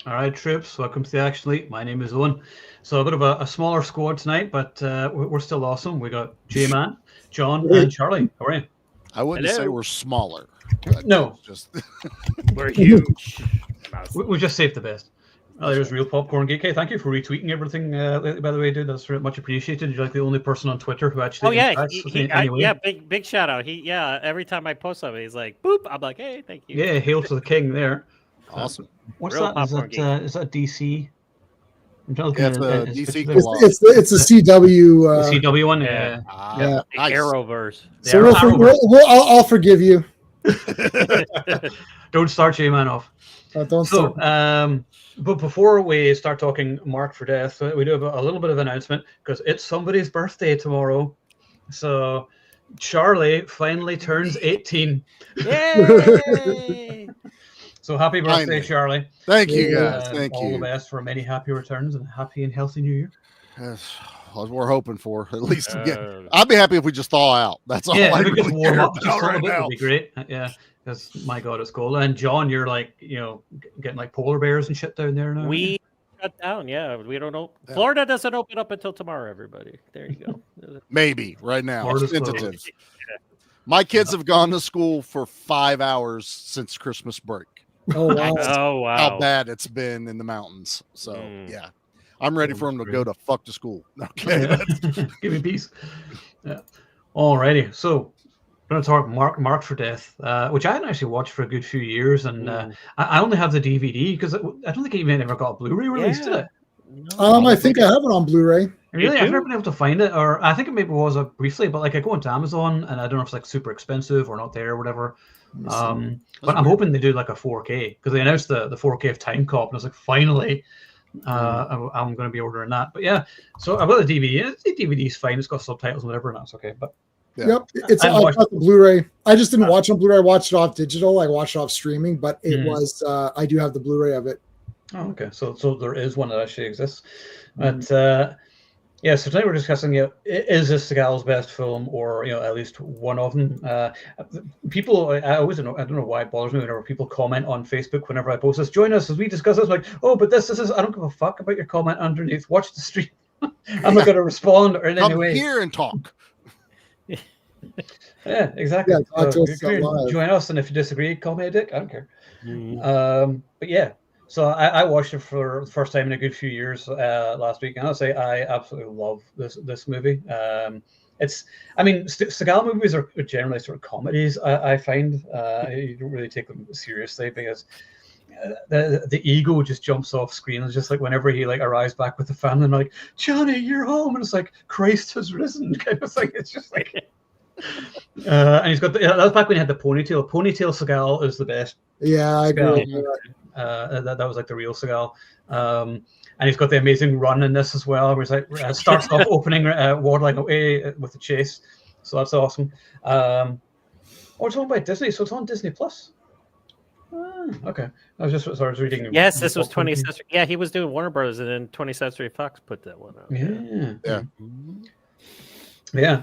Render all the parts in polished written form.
All right, troops, welcome to the Action Elite. My name is Owen. So a bit of a smaller squad tonight, but we're still awesome. We got J-Man, John, and Charlie. How are you? I wouldn't say Hello. we're smaller. But No. Just We're huge. We just saved the best. There's Real Popcorn Geek. Thank you for retweeting everything, by the way, dude. That's very much appreciated. You're like the only person on Twitter who actually interacts with me anyway. Yeah, big shout out. Every time I post something, he's like, boop. I'm like, hey, thank you. Yeah, hail to the king there. awesome. What's Real that? Is that DC? I'm trying to Yeah, look at it's a DC picture there. collage. It's a CW. The CW one, Yeah. Yeah. The Nice. Arrowverse. So I'll forgive you. Don't start J-Man off. Don't So, start. but before we start talking Mark for Death, we do have a little bit of announcement because it's somebody's birthday tomorrow. So Charlie finally turns 18. Yay! So happy birthday, Finally. Charlie. Thank you, guys. Thank all you. the best for many happy returns and a happy and healthy new year. That's what we're hoping for. At least to get. I'd be happy if we just thaw out. That's all Yeah, I if we really could warm care up just a about little right bit now. would be great. Yeah, because my God, it's cold. And John, you're like, getting like polar bears and shit down there now. We shut down. Yeah, we don't know. Yeah. Florida doesn't open up until tomorrow. Everybody, there you go. Maybe right now. Florida's Tentative. closed. My kids have gone to school for 5 hours since Christmas break. Oh wow. Oh wow! How bad it's been in the mountains. So yeah, I'm ready for them to go to fuck to school. Okay, Give me peace. Yeah. Alrighty, so we're going to talk Mark for Death, which I hadn't actually watched for a good few years, and I only have the DVD because I don't think it even ever got a Blu-ray release, did it? No. I think I have it on Blu-ray. Really, I've never been able to find it, or I think it maybe was briefly, but like I go into Amazon and I don't know if it's like super expensive or not there or whatever. But I'm hoping they do like a 4K because they announced the 4K of Time Cop, and I was like, finally, I'm going to be ordering that. But yeah, so I've got the DVD. The DVD's fine; it's got subtitles and whatever, and that's okay. But Yep, I've got the Blu-ray. I just didn't watch it on Blu-ray. I watched it off digital. I watched it off streaming, but it was. I do have the Blu-ray of it. Oh, okay. So there is one that actually exists. But yeah, so tonight we're discussing, is this Seagal's best film, or at least one of them? People, I always don't know why it bothers me whenever people comment on Facebook whenever I post this. Join us as we discuss this. Like, oh, but this is. I don't give a fuck about your comment underneath. Watch the stream. I'm not going to respond or in any way. Come here and talk. Yeah, exactly. Yeah, talk to us live. Join us, and if you disagree, call me a dick. I don't care. But yeah, so I watched it for the first time in a good few years last week, and I'll say I absolutely love this movie. Seagal movies are generally sort of comedies. I find you don't really take them seriously because the ego just jumps off screen. It's just like whenever he like arrives back with the family, and like, Johnny, you're home, and it's like Christ has risen kind of thing. It's just like. And he's got that was back when he had the ponytail. Ponytail Seagal is the best. Yeah, I agree. That was like the real Seagal. And he's got the amazing run in this as well, where he's like starts off opening waddling away with the chase. So that's awesome. We're talking about Disney, so it's on Disney Plus. Okay, I was reading. Yes, this was 20th Century. Yeah, he was doing Warner Brothers, and then 20th Century Fox put that one out. Yeah.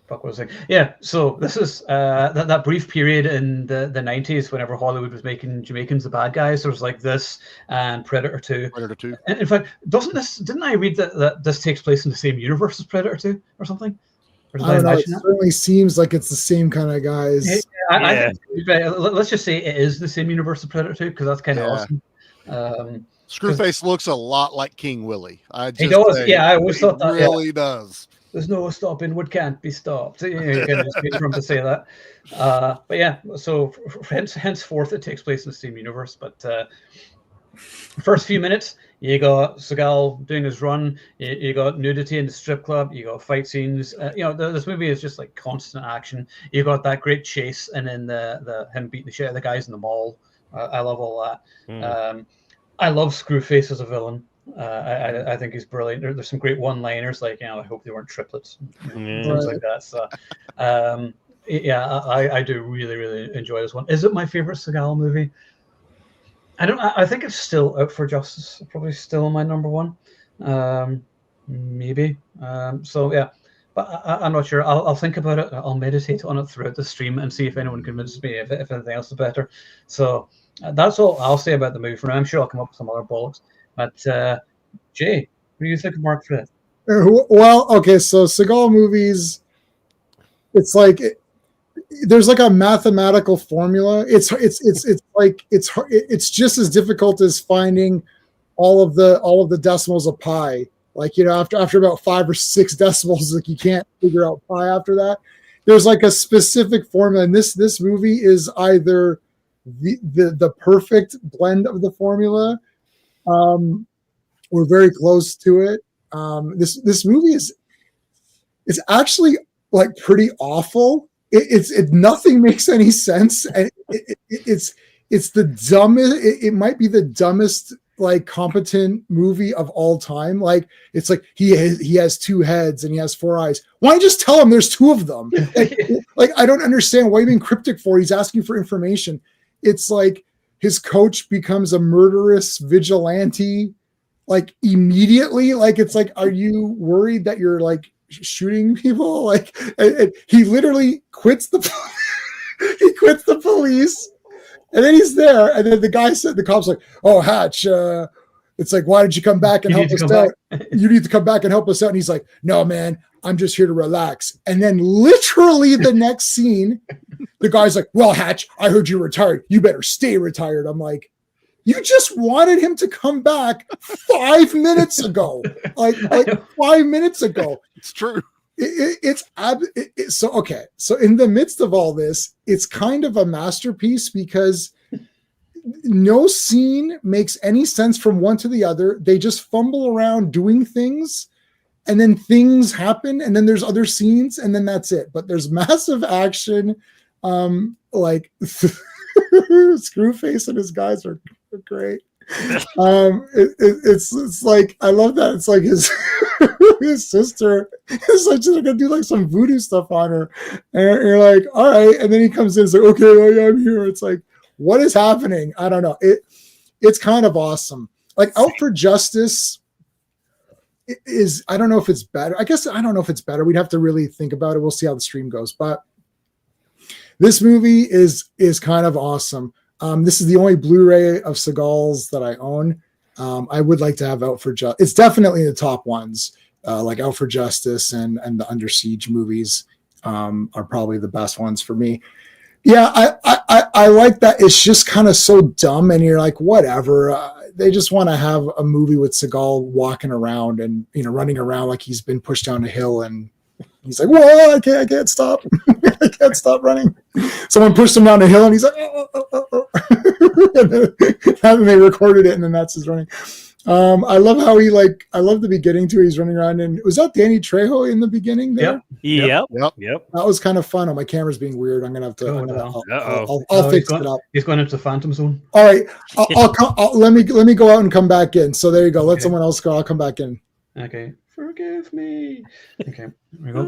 Fuck, what was I saying? Yeah, so this is that brief period in the 90s whenever Hollywood was making Jamaicans the bad guys. There was like this and Predator 2. Predator 2. And in fact, didn't I read that this takes place in the same universe as Predator 2 or something? Or I don't know. It certainly seems like it's the same kind of guys. Let's just say it is the same universe as Predator 2 because that's kind of awesome. Screwface looks a lot like King Willie. He does. I always thought that. Really does. There's no stopping what can't be stopped. You can just wait for him to say that. But yeah, so henceforth it takes place in the same universe. But first few minutes, you got Seagal doing his run. You got nudity in the strip club. You got fight scenes. This movie is just like constant action. You got that great chase, and then the him beating the shit out of the guys in the mall. I love all that. I love Screwface as a villain. I think he's brilliant. There's some great one-liners, like I hope they weren't triplets, things like that. So, I do really, really enjoy this one. Is it my favorite Seagal movie? I think it's still Out for Justice. Probably still my number one. Maybe. So yeah, but I'm not sure. I'll think about it. I'll meditate on it throughout the stream and see if anyone convinces me if anything else is better. So That's all I'll say about the movie for now. I'm sure I'll come up with some other bollocks. But Jay, what do you think of Mark for it? Well, okay, so Seagal movies, it's like there's like a mathematical formula. It's just as difficult as finding all of the decimals of pi. Like, you know, after about 5 or 6 decimals, like you can't figure out pi after that. There's like a specific formula, and this movie is either the perfect blend of the formula, or very close to it. This movie is actually like pretty awful. Nothing makes any sense, and it's the dumbest. It might be the dumbest like competent movie of all time. Like, it's like he has 2 heads and he has 4 eyes. Why don't you just tell him there's 2 of them? Like I don't understand why you're being cryptic for. He's asking for information. It's like his coach becomes a murderous vigilante like immediately. Like, it's like, are you worried that you're like shooting people? Like, and he literally quits the police. And then he's there, and then the cop's like, "Oh, Hatch, it's like, why did you come back and help us out? You need to come back and help us out." And he's like, "No, man, I'm just here to relax." And then literally the next scene, the guy's like, "Well, Hatch, I heard you retired. You better stay retired." I'm like, you just wanted him to come back 5 minutes ago. Like 5 minutes ago. It's true. So okay. So in the midst of all this, it's kind of a masterpiece because no scene makes any sense from one to the other. They just fumble around doing things, and then things happen, and then there's other scenes, and then that's it. But there's massive action. Like Screwface and his guys are great. It's like, I love that. It's like his his sister is like just gonna do like some voodoo stuff on her, and you're like, all right. And then he comes in, it's like, okay, well, yeah, I'm here. It's like, what is happening? I don't know. It's kind of awesome. Like, Out for Justice is, I don't know if it's better. I guess I don't know if it's better. We'd have to really think about it. We'll see how the stream goes. But this movie is kind of awesome. This is the only Blu-ray of Seagal's that I own. I would like to have Out for Justice. It's definitely the top ones, like Out for Justice and the Under Siege movies are probably the best ones for me. Yeah, I like that. It's just kind of so dumb, and you're like, whatever. They just want to have a movie with Seagal walking around and, you know, running around like he's been pushed down a hill, and he's like, whoa, I can't stop. I can't stop running. Someone pushed him down a hill, and he's like, oh. And then they recorded it, and then that's his running. I love how I love the beginning too. He's running around, and was that Danny Trejo in the beginning there? Yep. That was kind of fun. Oh, my camera's being weird. I'm gonna have to. I'll fix it up. He's going into the Phantom Zone. All right, let me go out and come back in. So there you go. Let someone else go. I'll come back in. Okay. Forgive me. Okay, there we go.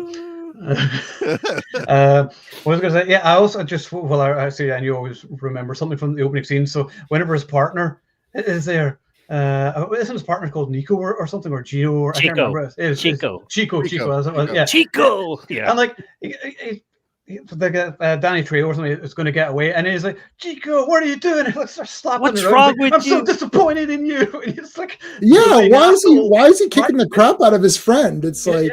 What was I going to say? Yeah, I also just, well, I see, and you always remember something from the opening scene. So whenever his partner is there, isn't his partner called Nico or something, or Gio, or Chico. I can't remember. Chico. Yeah, Chico. Yeah. And like, Danny Trejo or something is going to get away, and he's like, "Chico, what are you doing?" And he starts slapping. What's wrong with I'm you? so disappointed in you. And he's like, yeah, why is he kicking the crap out of his friend? It's like,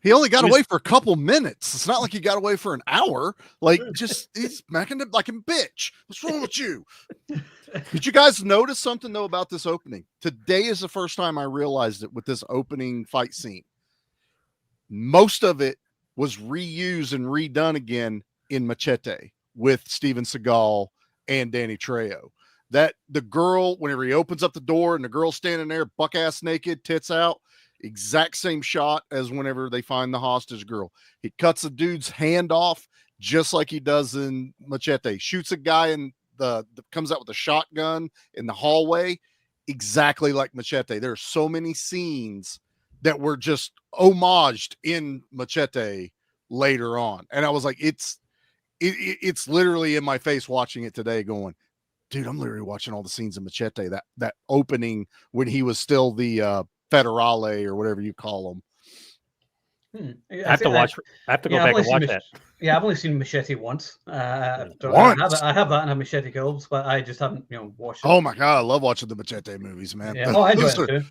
he only got away for a couple minutes. It's not like he got away for an hour. Like, just he's smacking him like a bitch. What's wrong with you? Did you guys notice something though about this opening? Today is the first time I realized it with this opening fight scene. Most of it was reused and redone again in Machete with Steven Seagal and Danny Trejo. That the girl, whenever he opens up the door and the girl's standing there, buck ass naked, tits out, exact same shot as whenever they find the hostage girl. He cuts the dude's hand off just like he does in Machete. Shoots a guy and comes out with a shotgun in the hallway, exactly like Machete. There are so many scenes that were just homaged in Machete later on. And I was like, it's literally in my face watching it today going, dude, I'm literally watching all the scenes in Machete, that opening when he was still the Federale or whatever you call him. I have to watch. I have to go back and watch that. Yeah, I've only seen Machete once. Once? I have that and have Machete Kills, but I just haven't, watched it. Oh my god, I love watching the Machete movies, man. Yeah, I enjoy it too.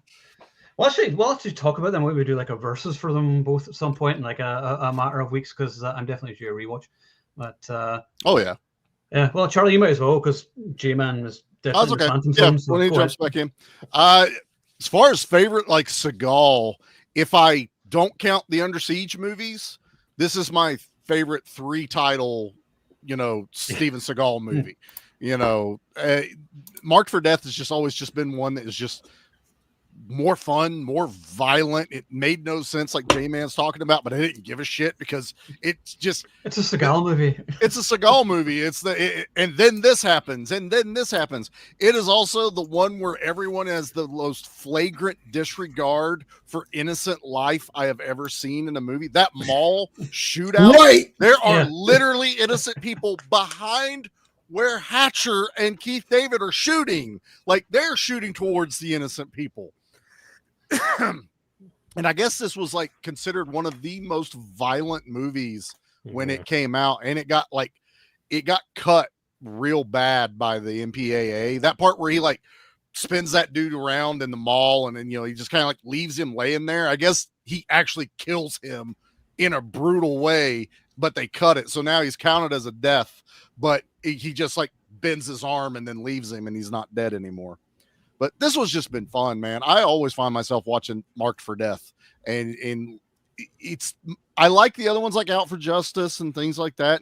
We'll actually talk about them. Maybe we do like a versus for them both at some point in like a matter of weeks, because I'm definitely due a rewatch. But oh yeah. Yeah, well, Charlie, you might as well, because J-Man was definitely okay. Phantom Yeah, film, so when he jumps back in. As far as favorite, like Seagal, if I don't count the Under Siege movies, this is my favorite 3-title, Steven Seagal movie. Marked for Death has always been one that is just more fun, more violent. It made no sense, like J-Man's talking about, but I didn't give a shit because it's a Seagal movie. It's a Seagal movie. And then this happens, and then this happens. It is also the one where everyone has the most flagrant disregard for innocent life I have ever seen in a movie. That mall shootout, right? There are literally innocent people behind where Hatcher and Keith David are shooting. Like, they're shooting towards the innocent people. And I guess this was like considered one of the most violent movies when it came out, and it got cut real bad by the MPAA. That part where he like spins that dude around in the mall, and then he just kind of like leaves him laying there. I guess he actually kills him in a brutal way, but they cut it, so now he's counted as a death. But he just like bends his arm and then leaves him, and he's not dead anymore. But this was just been fun, man. I always find myself watching Marked for Death, and I like the other ones like Out for Justice and things like that.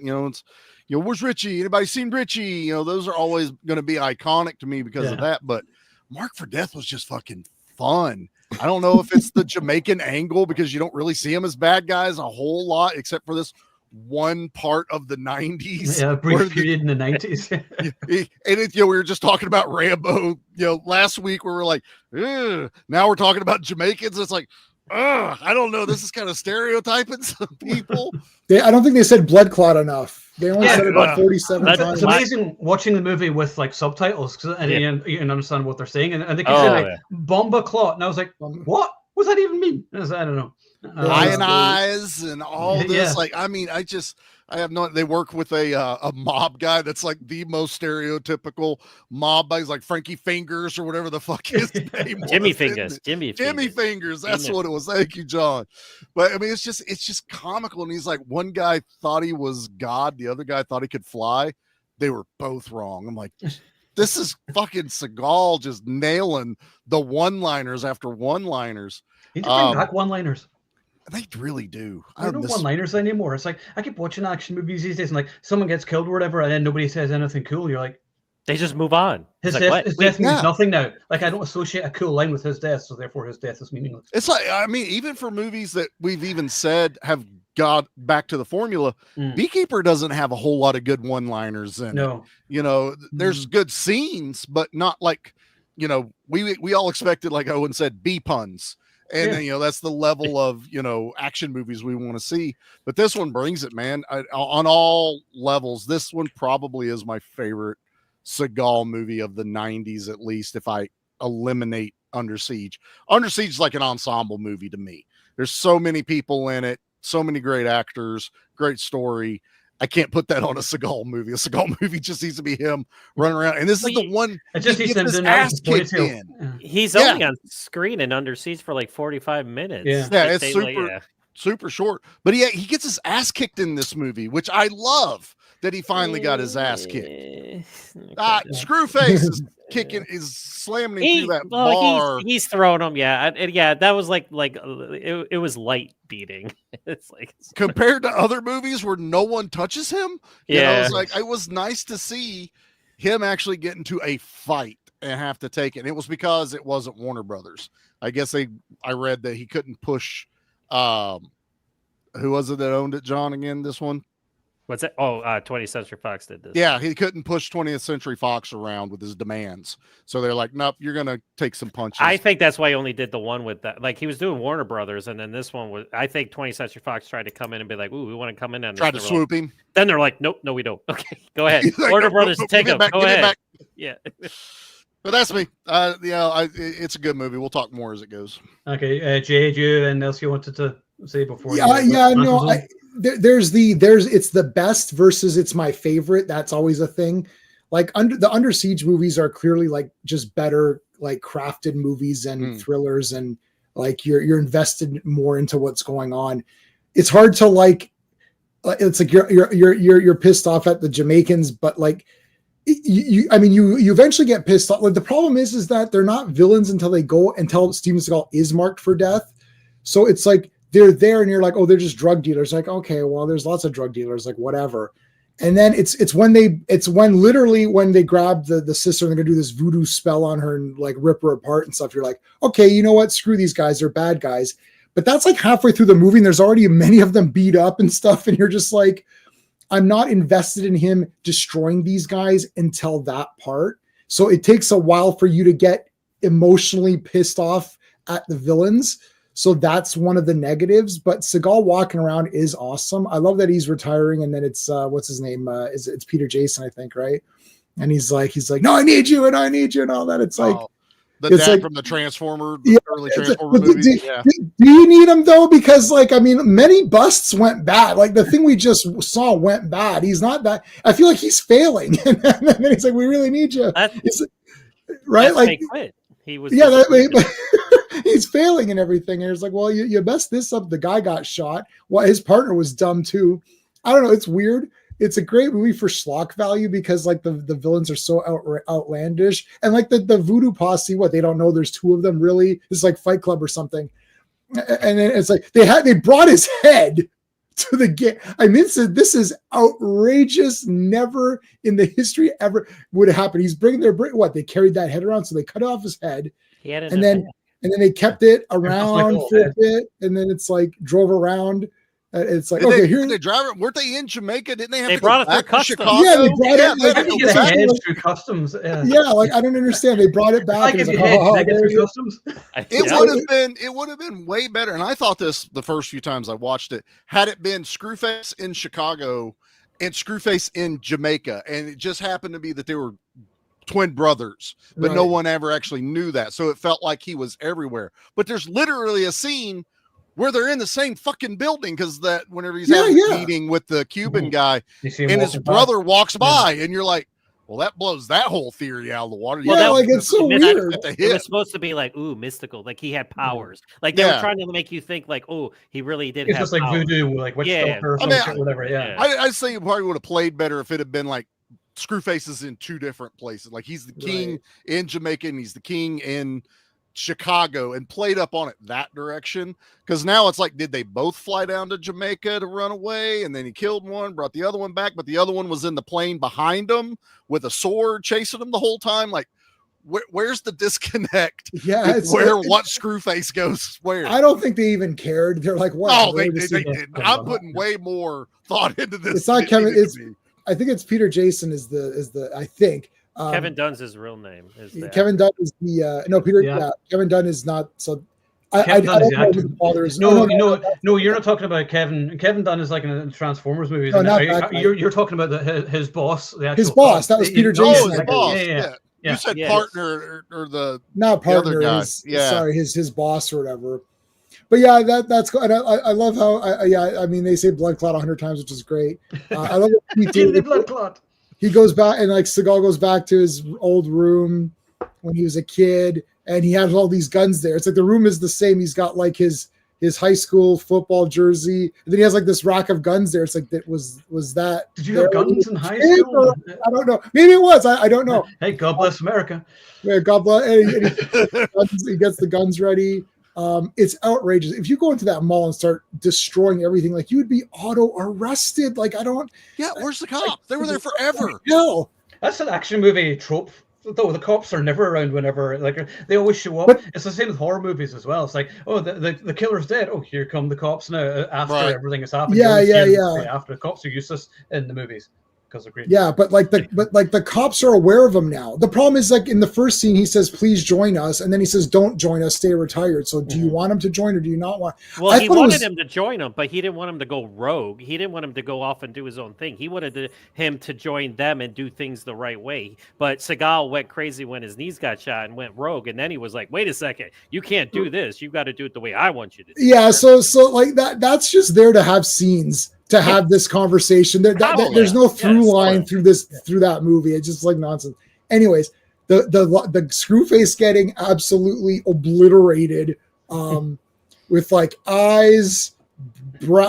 Where's Richie? Anybody seen Richie? Those are always going to be iconic to me because of that. But Marked for Death was just fucking fun. I don't know if it's the Jamaican angle, because you don't really see them as bad guys a whole lot, except for this one part of the 90s. Yeah, brief period in the 90s. And we were just talking about Rambo, last week, where we're like, ugh. Now we're talking about Jamaicans. It's like, ugh, I don't know. This is kind of stereotyping some people. I don't think they said blood clot enough. They only said it about 47 times. It's amazing watching the movie with like subtitles, and you can understand what they're saying. And they can say like bomba clot, and I was like, what? What's that even mean? I don't know. Lionize and all this. Like, I mean, I have no. They work with a mob guy that's like the most stereotypical mob guy. He's like Frankie Fingers or whatever the fuck his name was. Jimmy Fingers. Jimmy Fingers. That's what it was. Thank you, John. But I mean, it's just comical. And he's like, one guy thought he was God, the other guy thought he could fly. They were both wrong. I'm like, this is fucking Seagal just nailing the one-liners after one-liners. He did bring back one-liners. They really do. I don't know one-liners anymore. It's like, I keep watching action movies these days, and like someone gets killed or whatever, and then nobody says anything cool. You're like, they just move on. His death means nothing now. Like, I don't associate a cool line with his death, so therefore his death is meaningless. It's like, I mean, even for movies that we've even said have got back to the formula, Beekeeper doesn't have a whole lot of good one-liners in it. There's good scenes, but not like, we all expected, like Owen said, B puns. And then, that's the level of, action movies we want to see. But this one brings it, man. On all levels, this one probably is my favorite Seagal movie of the 90s, at least, if I eliminate Under Siege. Under Siege is like an ensemble movie to me. There's so many people in it, so many great actors, great story. I can't put that on a Seagal movie. A Seagal movie just needs to be him running around. And this is the one it just needs his ass kicked in. He's only on screen and Under Siege for like 45 minutes. It's super short. But he gets his ass kicked in this movie, which I love that he finally got his ass kicked. Screwface is slamming him through that bar. He's throwing him, that was like it was light beating. It's like compared to other movies where no one touches him. It's like, it was nice to see him actually get into a fight and have to take it. And it was because it wasn't Warner Brothers. I guess I read that he couldn't push. Who was it that owned it, John? Again, this one. What's that? 20th Century Fox did this. Yeah, he couldn't push 20th Century Fox around with his demands. So they're like, nope, you're going to take some punches. I think that's why he only did the one with that. Like, he was doing Warner Brothers, and then this one was, I think 20th Century Fox tried to come in and be like, ooh, we want to come in on this. Tried to swoop him. Then they're like, nope, no, we don't. Okay, go ahead. Like, Warner Brothers, take him. Go ahead. Yeah. But that's me. It's a good movie. We'll talk more as it goes. Okay, Jay, do you and else you wanted to say before. There's it's the best versus it's my favorite. That's always a thing. Like the Under Siege movies are clearly like just better, like crafted movies and thrillers, and like you're invested more into what's going on. It's hard to like. It's like you're pissed off at the Jamaicans, but like you eventually get pissed off. Like the problem is that they're not villains until Steven Seagal is marked for death. So it's like they're there and you're like, oh, they're just drug dealers. Like, okay, well, there's lots of drug dealers, like whatever. And then it's when they grab the sister and they're gonna do this voodoo spell on her and like rip her apart and stuff. You're like, okay, you know what? Screw these guys, they're bad guys. But that's like halfway through the movie, and there's already many of them beat up and stuff, and you're just like, I'm not invested in him destroying these guys until that part. So it takes a while for you to get emotionally pissed off at the villains. So that's one of the negatives. But Seagal walking around is awesome. I love that he's retiring, and then it's what's his name? It's Peter Jason, I think, right? And he's like, no, I need you, and I need you, and all that. It's like. The dad from the early Transformer movies. Do you need him though? Because like, I mean, many busts went bad. Like the thing we just saw went bad. He's not that. I feel like he's failing. And then he's like, we really need you. Right? Like, he was. Yeah, he's failing and everything. And it's like, well, you messed this up. The guy got shot. Well, his partner was dumb too. I don't know. It's weird. It's a great movie for schlock value because like the villains are so outlandish, and like the voodoo posse, they don't know there's two of them really. It's like Fight Club or something, and then it's like they brought his head to the game. I mean, this is outrageous. Never in the history ever would have happened. He's bringing they carried that head around, so they cut off his head, and then they kept it around for a bit, and then it's like drove around. It's like, okay, here they drive it. Weren't they in Jamaica? Didn't they have they to brought go it through customs? Chicago? Yeah, they brought it through customs. Yeah, like I don't understand. They brought it back. It would have been way better. And I thought this the first few times I watched it. Had it been Screwface in Chicago and Screwface in Jamaica, and it just happened to be that they were twin brothers, but no one ever actually knew that. So it felt like he was everywhere. But there's literally a scene where they're in the same fucking building because that whenever he's having a meeting with the Cuban guy and his brother walks by and you're like, well, that blows that whole theory out of the water. It's so weird. It was supposed to be like, ooh, mystical. Like he had powers. Like they were trying to make you think like, oh, he really did. It's have just like powers. voodoo, like witch doctor or something, whatever. Yeah. I'd say it probably would have played better if it had been like Screwface is in two different places. Like he's the king in Jamaica and he's the king in Chicago and played up on it that direction, because now it's like, did they both fly down to Jamaica to run away and then he killed one, brought the other one back, but the other one was in the plane behind him with a sword chasing him the whole time? Like where's the disconnect? What Screwface goes where? I don't think they even cared. They're like, what? Oh, they didn't. I'm putting way more thought into this. It's not Kevin. I think it's Peter Jason is the I think. Kevin Dunn's his real name. Kevin Dunn is the no Peter. Yeah. Kevin Dunn is not. So I don't know who the father is. No, you're not talking about Kevin. Kevin Dunn is like in the Transformers movies. No, you're talking about his boss. His boss. That was Peter Jason. His boss. Yeah. You said partner or the not partner. The other guy. Sorry, his boss or whatever. But yeah, that's cool. And I love how I mean they say blood clot 100 times, which is great. I love the blood clot. He goes back and like Seagal goes back to his old room when he was a kid and he has all these guns there. It's like the room is the same. He's got like his high school football jersey. And then he has like this rack of guns there. It's like that was that. Did you have guns in high school? I don't know. Maybe it was. I don't know. Hey, God bless America. Yeah, God bless. He gets the guns ready. It's outrageous. If you go into that mall and start destroying everything, like you would be auto arrested. Like I don't. Yeah, where's the cops? They were there forever. Hell, that's an action movie trope. Though the cops are never around whenever, like they always show up. It's the same with horror movies as well. It's like, oh, the killer's dead. Oh, here come the cops now after everything has happened. Yeah. After the cops are useless in the movies. because of great. Yeah, but the cops are aware of him now. The problem is, like, in the first scene, he says, "Please join us," and then he says, "Don't join us, stay retired." So, do you want him to join or do you not want? Well, he wanted him to join him, but he didn't want him to go rogue. He didn't want him to go off and do his own thing. He wanted him to join them and do things the right way. But Seagal went crazy when his knees got shot and went rogue, and then he was like, "Wait a second, you can't do this. You got to do it the way I want you to do." Yeah, so like that's just there to have scenes, to have this conversation. There's no through line through that movie. It's just like nonsense. Anyways, the Screwface getting absolutely obliterated, with like eyes,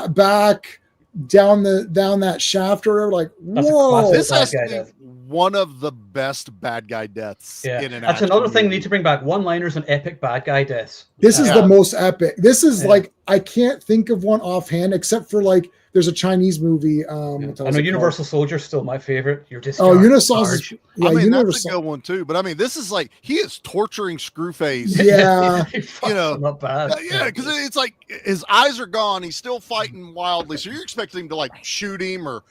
back, down that shaft or whatever. Like, whoa! This has to be one of the best bad guy deaths. Yeah, in an that's another thing we need to bring back: one-liners and epic bad guy deaths. This is the most epic. This is like, I can't think of one offhand except for like there's a Chinese movie. I know Universal Soldier's still my favorite. You're just Universal. Yeah, I mean, that's a good one too. But I mean, this is like he is torturing Screwface. Yeah, you know, not bad. Yeah, because it's like his eyes are gone. He's still fighting wildly. So you're expecting him to like shoot him or,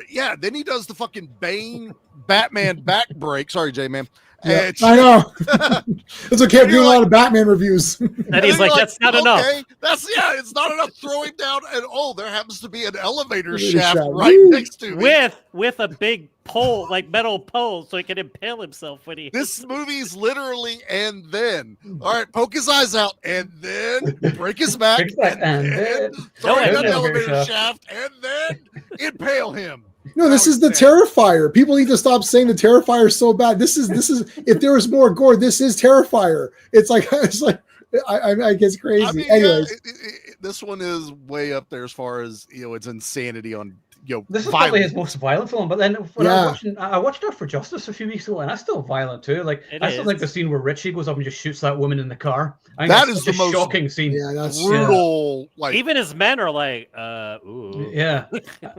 yeah. Then he does the fucking Bane Batman back break. Sorry, J-Man. Yeah, I know. It's okay. I'm doing a lot of Batman reviews. And he's like, that's not enough. It's not enough. Throw him down, and there happens to be an elevator shaft right next to him. With a big pole, like metal pole, so he can impale himself when he. This movie's literally, and then, all right, poke his eyes out, and then break his back, and then throw him down the elevator shaft, and then impale him. No, this is the Terrifier. People need to stop saying the Terrifier is so bad. This is if there was more gore, this is Terrifier. It's like I guess crazy. I mean, anyways, this one is way up there as far as its insanity on this is probably his most violent film. But then when I watched Out for Justice a few weeks ago, and that's still violent too. Like I still think the scene where Richie goes up and just shoots that woman in the car. That is the most shocking scene. Yeah, that's brutal. Like even his men are like, ooh. Yeah,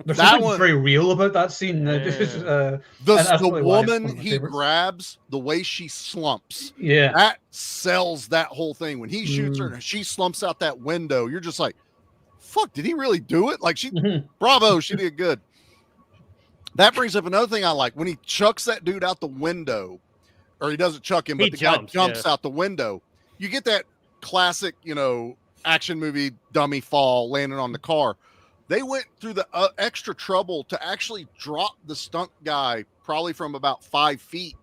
there's something very real about that scene. The woman he grabs, the way she slumps. Yeah, that sells that whole thing. When he shoots her and she slumps out that window, you're just like, fuck, did he really do it? Like bravo, she did good. That brings up another thing I like. When he chucks that dude out the window, or he doesn't chuck him, but the guy jumps out the window, you get that classic, action movie dummy fall landing on the car. They went through the extra trouble to actually drop the stunt guy probably from about 5 feet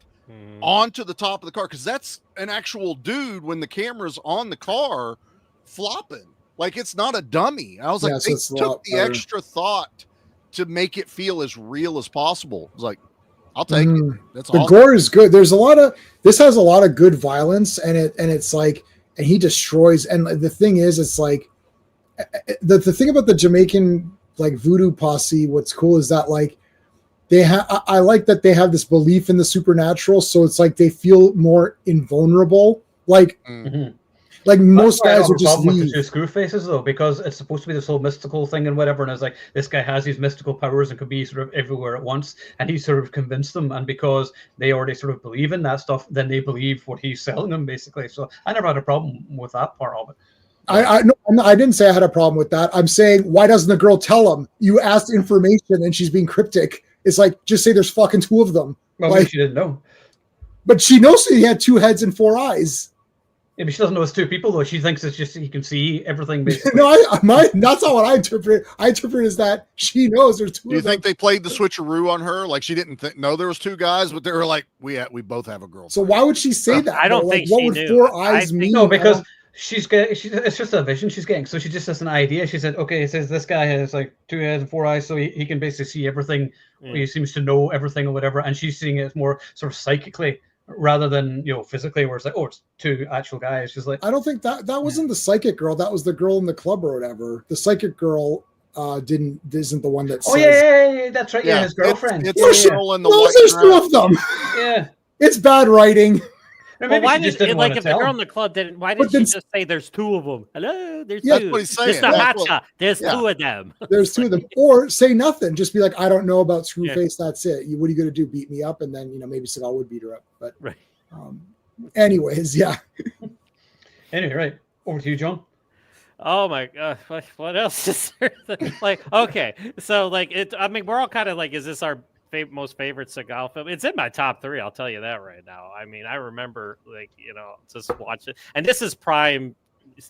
onto the top of the car, because that's an actual dude when the camera's on the car flopping. Like, it's not a dummy. I was like, they took the extra thought to make it feel as real as possible. I was like, I'll take it. That's awesome. The gore is good. This has a lot of good violence, and it's like, and he destroys. And the thing is, it's like the thing about the Jamaican like voodoo posse. What's cool is that like I like that they have this belief in the supernatural, so it's like they feel more invulnerable. Like. Like most guys would just leave. With the two screw faces though, because it's supposed to be this whole mystical thing and whatever, and it's like this guy has these mystical powers and could be sort of everywhere at once, and he sort of convinced them, and because they already sort of believe in that stuff, then they believe what he's selling them basically. So I never had a problem with that part of it. I didn't say I had a problem with that. I'm saying, why doesn't the girl tell him? You asked information and she's being cryptic. It's like, just say there's fucking two of them. Well, like, she didn't know. But she knows he had 2 heads and 4 eyes. Yeah, but she doesn't know it's 2 people though. She thinks it's just he can see everything. Basically. No, that's not what I interpret. I interpret as that she knows there's 2. Do you think they played the switcheroo on her? Like she didn't know there was 2 guys, but they were like, we both have a girl. So why would she say that? I don't think what she would knew. 4 eyes mean? No, because it's just a vision she's getting. So she just has an idea. She said, okay, it says this guy has like 2 heads and 4 eyes, so he can basically see everything. Yeah. He seems to know everything or whatever, and she's seeing it more sort of psychically rather than physically, where it's like, oh, it's 2 actual guys. She's like, I don't think that wasn't the psychic girl. That was the girl in the club or whatever. The psychic girl isn't the one that. Oh says, yeah, that's right. Yeah, his girlfriend. It's the girl in the white there's 2 of them. Yeah, it's bad writing. Well, why did it, like if the girl in the club didn't? Why didn't she just say there's 2 of them? Hello, there's 2. That's what he's saying. Mr. Hatcha, there's 2 of them. There's 2 of them, or say nothing. Just be like, I don't know about Screwface. That's it. What are you gonna do? Beat me up, and then maybe Seagal would beat her up. But right. Anyways, yeah. Anyway, right over to you, John. Oh my god, what else is there? Like, okay, so like it. I mean, we're all kind of like, is this our most favorite Seagal film. It's in my top 3. I'll tell you that right now. I mean, I remember just watch it, and this is prime.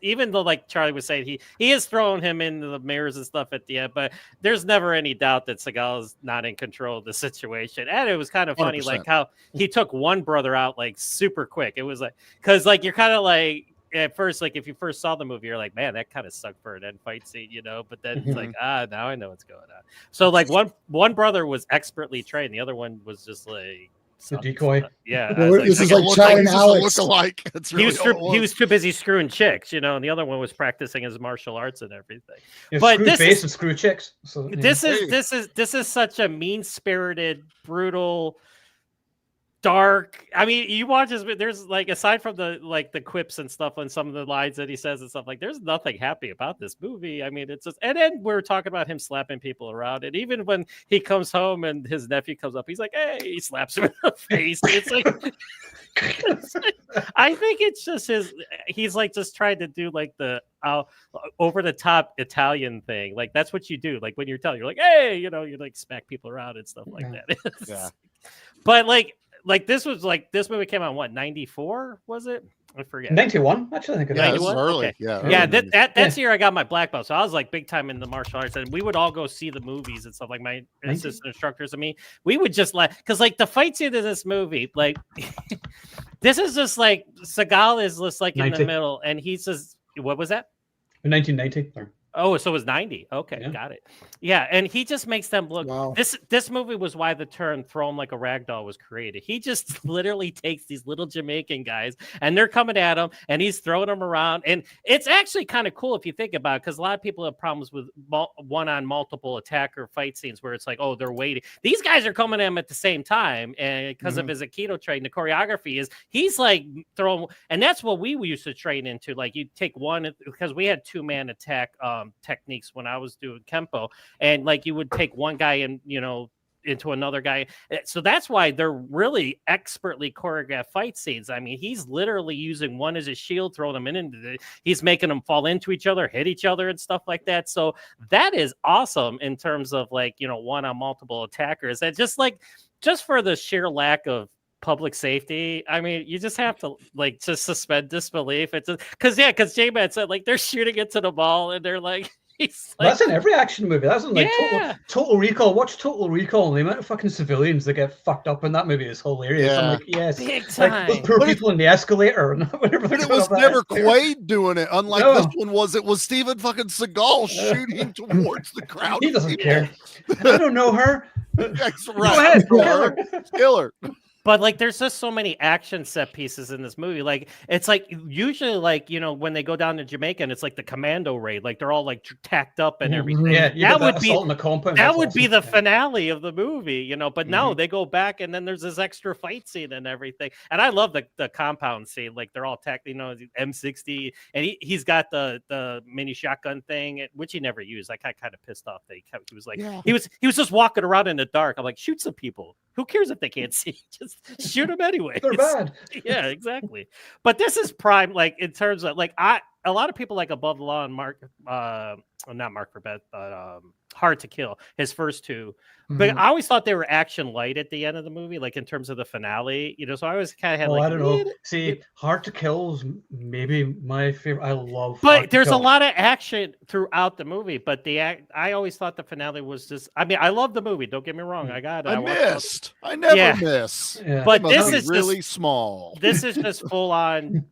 Even though, like Charlie was saying, he is throwing him into the mirrors and stuff at the end, but there's never any doubt that Seagal is not in control of the situation. And it was kind of funny, 100%. like how he took one brother out like super quick. It was like, because like you're kind of like at first, like if you first saw the movie, you're like, man, that kind of sucked for an end fight scene, But then it's like, now I know what's going on. So like one brother was expertly trained, the other one was just like. The decoy. Yeah. This is like Chad and Alex. Really he was too busy screwing chicks, and the other one was practicing his martial arts and everything. Yeah, but screw this face is and screw chicks. So, this is such a mean-spirited, brutal, dark. I mean, you watch this, there's like, aside from the quips and stuff and some of the lines that he says and stuff, like there's nothing happy about this movie. I mean, it's just, and then we're talking about him slapping people around, and even when he comes home and his nephew comes up, he's like, hey, he slaps him in the face. It's like I think it's just he's like just trying to do like the over the top Italian thing. Like that's what you do. Like when you're Italian, you're like, hey, you like smack people around and stuff like that. Yeah. But like this movie came out what, 94 was it? I forget. 91, actually. I think Yeah, it this was. is early. Okay. Yeah, Yeah, early. that's the year I got my black belt. So I was like big time in the martial arts, and we would all go see the movies and stuff. Like my assistant instructors and me, we would just because like the fight scene in this movie, like this is just like Seagal is just like 90. in the middle, and he's just, what was that? 1990. Or... Oh, so it was 90. Okay, Yeah. got it. Yeah, and he just makes them look. Wow. This movie was why the term "throw him like a rag doll" was created. He just literally takes these little Jamaican guys, and they're coming at him, and he's throwing them around. And it's actually kind of cool if you think about it, because a lot of people have problems with one-on multiple attacker fight scenes where it's like, oh, they're waiting. These guys are coming at him at the same time, and because of his Aikido training, the choreography is he's like throwing, and that's what we used to train into. Like you take one, because we had 2-man attack techniques when I was doing Kempo, and like you would take one guy and into another guy. So that's why they're really expertly choreographed fight scenes. I mean, he's literally using one as a shield, throwing them he's making them fall into each other, hit each other and stuff like that. So that is awesome in terms of like, one on multiple attackers. And just for the sheer lack of public safety, I mean, you just have to like just suspend disbelief. It's because J-Man said like they're shooting into the ball and they're like, that's in every action movie. That's in like Yeah. Total Recall. Watch Total Recall, and the amount of fucking civilians that get fucked up in that movie is hilarious. Yeah. I'm like, yes, big like time. those poor people in the escalator and whatever. But it was never Quaid doing it. Unlike No. this one it was Steven fucking Seagal shooting towards the crowd. He doesn't care. I don't know her. That's Go right. ahead, kill her. Killer. But like, there's just so many action set pieces in this movie. Like, it's like usually like when they go down to Jamaica, and it's like the commando raid. Like they're all like tacked up and everything. Yeah, that would be assault in the compound. that That's would be awesome. the finale of the movie, But no, they go back, and then there's this extra fight scene and everything. And I love the compound scene. Like they're all attacked, M60, and he's got the mini shotgun thing, which he never used. I got kind of pissed off that he was like he was just walking around in the dark. I'm like, shoot some people. Who cares if they can't see? Just shoot them anyway. They're bad. Yeah, exactly. But this is prime, like in terms of like a lot of people like Above the Law and not Mark for Bet, but Hard to Kill, his first two. But I always thought they were action light at the end of the movie, like in terms of the finale, So I always kind of had Well, like, I don't know. See, Hard to Kill is maybe my favorite. I love. but Hard to there's a Kill. lot of action throughout the movie. But I always thought the finale was just. I mean, I love the movie. Don't get me wrong. I got it. I never Yeah. miss. Yeah. But Must this be is really just, small. This is just full on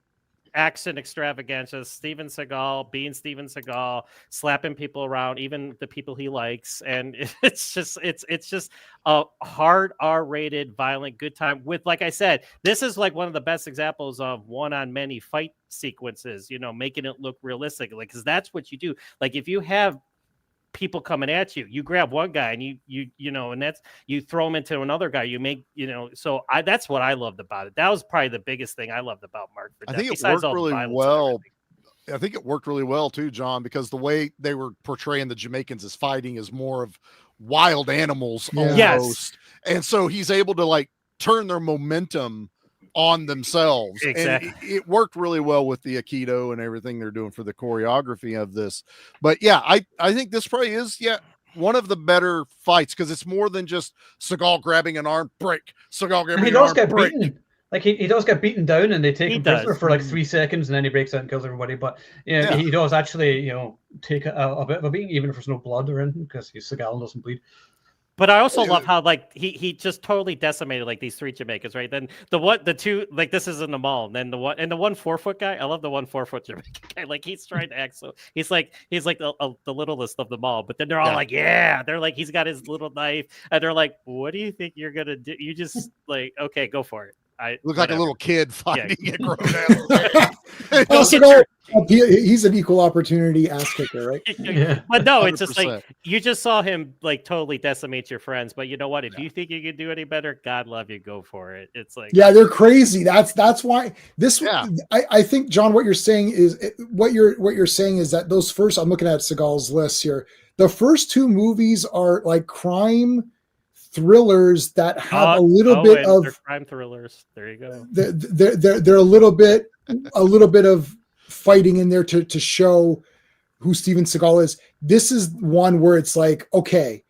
action extravaganza. Steven Seagal being Steven Seagal, slapping people around, even the people he likes, and it's just a hard R-rated violent good time with, like I said, this is like one of the best examples of one-on-many fight sequences, making it look realistic, like, because that's what you do. Like if you have people coming at you, you grab one guy and and that's, you throw him into another guy, you make, so that's what I loved about it. That was probably the biggest thing I loved about Mark for Death. I think it worked really well. I think it worked really well too, John, because the way they were portraying the Jamaicans as fighting is more of wild animals almost. Yes. And so he's able to like turn their momentum on themselves. Exactly. And it worked really well with the Aikido and everything they're doing for the choreography of this. But yeah, I think this probably is one of the better fights because it's more than just Seagal grabbing an arm, break. Seagal grabbing And he an does arm, get break. beaten. Like he does get beaten down, and they take He him prisoner does. for like 3 seconds, and then he breaks out and kills everybody. But Yeah. he does actually take a bit of a beating, even if there's no blood or anything, because he's Seagal and doesn't bleed. But I also love how like he just totally decimated like these 3 Jamaicans, right? Then the 2 like this is in the mall, and then the 1 4-foot guy. I love the 1 4-foot Jamaican guy. Like he's trying to act so he's like the littlest of them all. But then they're all like, yeah, they're like he's got his little knife, and they're like, what do you think you're gonna do? You just like okay, go for it. Look like a little kid fighting a grown man. Also, he's an equal opportunity ass kicker, right? Yeah. But no, it's just 100%. like you just saw him like totally decimate your friends. But you know what? If you think you can do any better, God love you, go for it. It's like Yeah, they're crazy. That's why this. Yeah. I think, John, what you're saying is what you're saying is that those first. I'm looking at Seagal's list here. The first 2 movies are like crime thrillers that have a little bit of they're crime thrillers. There you go. They're a little bit of fighting in there to show who Steven Seagal is. This is one where it's like, okay,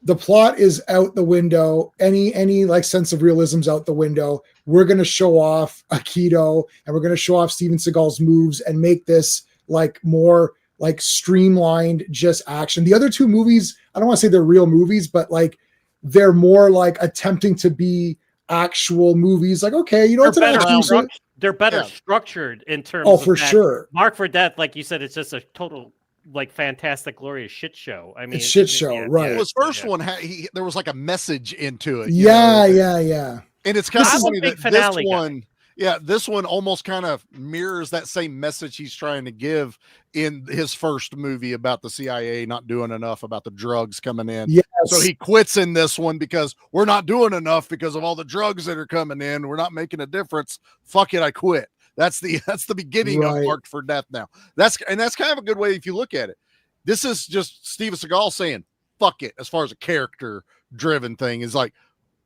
the plot is out the window. Any like sense of realism's out the window. We're going to show off Aikido, and we're going to show off Steven Seagal's moves and make this like more like streamlined just action. The other 2 movies, I don't want to say they're real movies, but like they're more like attempting to be actual movies. Like, okay, you know, it's an action. They're better structured in terms. Oh, for sure. Mark for Death, like you said, it's just a total like fantastic, glorious shit show. I mean, it's shit show, right? Well, his first one, there was like a message into it. Yeah. And it's kind of funny that this one. Guy. Yeah, this one almost kind of mirrors that same message he's trying to give in his first movie about the CIA not doing enough, about the drugs coming in. Yes. So he quits in this one because we're not doing enough because of all the drugs that are coming in. We're not making a difference. Fuck it, I quit. That's the beginning of Marked for Death now. That's kind of a good way if you look at it. This is just Steven Seagal saying, fuck it, as far as a character driven thing is like,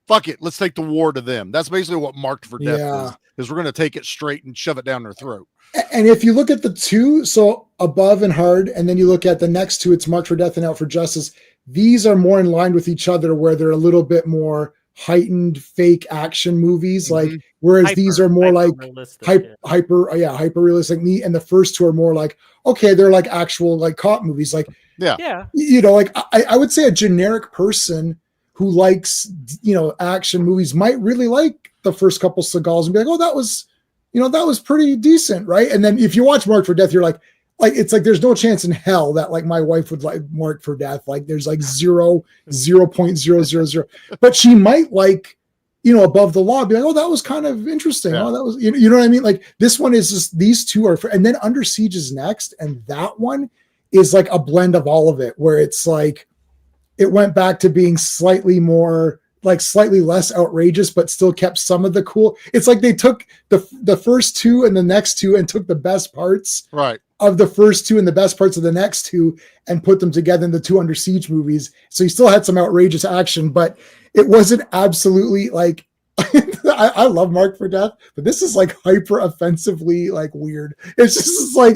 fuck it, let's take the war to them. That's basically what Marked for Death is we're going to take it straight and shove it down their throat. And if you look at the 2, so Above and Hard, and then you look at the next 2, it's Marked for Death and Out for Justice. These are more in line with each other, where they're a little bit more heightened fake action movies. Like, whereas these are more like hyper realistic. And the first 2 are more like, okay, they're like actual like cop movies. Like, you know, like I would say a generic person who likes, you know, action movies might really like the first couple Seagals and be like, oh, that was pretty decent, right? And then if you watch Marked for Death, you're like it's like there's no chance in hell that like my wife would like Marked for Death. Like there's like 0.000, but she might like, you know, Above the Law, be like, oh, that was kind of interesting. Oh, that was, you know what I mean? Like this one is just these 2 are, and then Under Siege is next, and that one is like a blend of all of it, where it's like it went back to being slightly more like slightly less outrageous, but still kept some of the cool. It's like they took the first 2 and the next 2 and took the best parts of the first 2 and the best parts of the next 2 and put them together in the 2 Under Siege movies. So you still had some outrageous action, but it wasn't absolutely like, I love Marked for Death, but this is like hyper offensively like weird. It's just like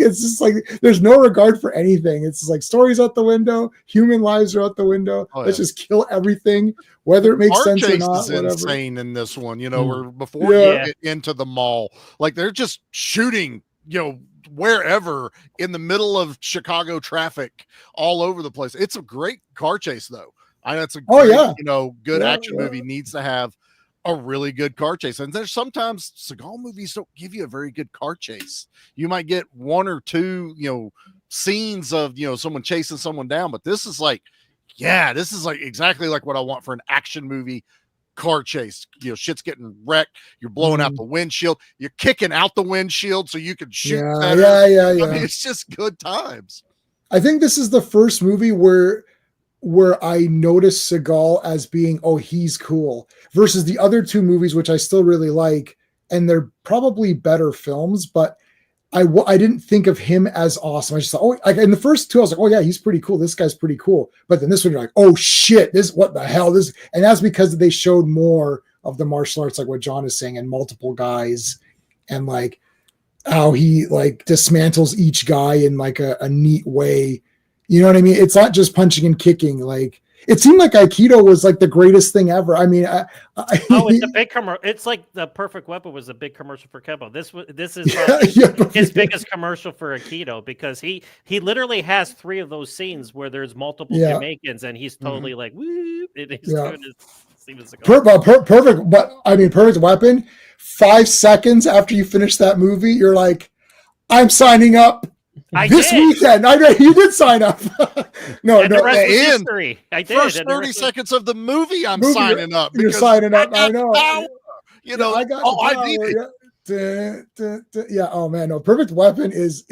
there's no regard for anything. It's just like stories out the window, human lives are out the window. Let's just kill everything, whether it makes sense or not. Is insane in this one, you know, where before you get into the mall, like they're just shooting, you know, wherever in the middle of Chicago traffic all over the place. It's a great car chase though. It's a great, you know, good action movie needs to have a really good car chase. And there's sometimes Seagal movies don't give you a very good car chase. You might get 1 or 2, you know, scenes of, you know, someone chasing someone down, but this is like exactly like what I want for an action movie car chase. You know, shit's getting wrecked. You're blowing out the windshield. You're kicking out the windshield so you can shoot better. Yeah. I mean, it's just good times. I think this is the first movie where I noticed Seagal as being, oh, he's cool, versus the other 2 movies, which I still really like, and they're probably better films, but I didn't think of him as awesome. I just thought, oh, like in the first 2, I was like, oh yeah, he's pretty cool. This guy's pretty cool. But then this one, you're like, oh shit, what the hell? And that's because they showed more of the martial arts, like what John is saying, and multiple guys, and like how he like dismantles each guy in like a neat way. You know what I mean? It's not just punching and kicking. Like it seemed like Aikido was like the greatest thing ever. I mean, it's a big commercial. It's like the Perfect Weapon was a big commercial for Kempo. This is his biggest commercial for Aikido, because he literally has 3 of those scenes where there's multiple Jamaicans and he's totally like, woo, and he's doing his Steven Seagal. Perfect. But I mean, Perfect Weapon. 5 seconds after you finish that movie, you're like, I'm signing up. This weekend, I know you did sign up. no, the rest was history. I did. First 30 seconds of the movie, I'm signing up. You're signing up. I know. Power. You know, I got I need it. Yeah. Oh man, no. Perfect Weapon is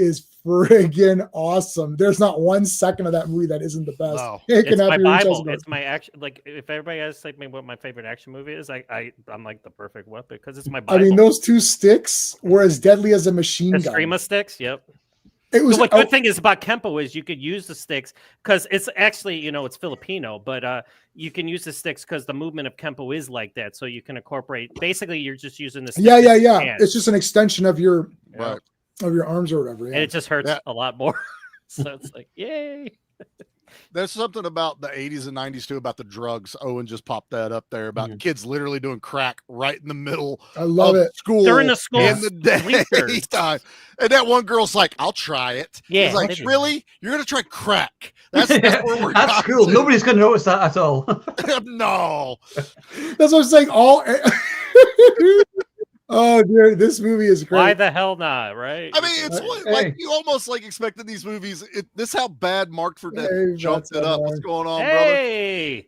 friggin' awesome. There's not 1 second of that movie that isn't the best. No. It's my Bible. It's my action. Like if everybody asks like me what my favorite action movie is, I'm like the Perfect Weapon, because it's my Bible. I mean, those 2 sticks were as deadly as a machine gun. Stream of sticks. Yep. It was. The good thing is about Kempo is you could use the sticks because it's actually, it's Filipino, but you can use the sticks because the movement of Kempo is like that. So you can incorporate. Basically, you're just using the sticks. Yeah. It's just an extension of your arms or whatever. Yeah. And it just hurts a lot more. So it's like, yay. There's something about the 80s and 90s too about the drugs. Owen just popped that up there about kids literally doing crack right in the middle of school. During the school in the daytime. And that one girl's like, I'll try it. Yeah. He's like, really? You're going to try crack? That's where we're That's cool. Nobody's going to notice that at all. No. That's what I'm saying. Oh, dear, this movie is great. Why the hell not, right? I mean, it's like you almost like expected these movies. This how bad Mark Ferdinand jumped it up. What's going on, brother?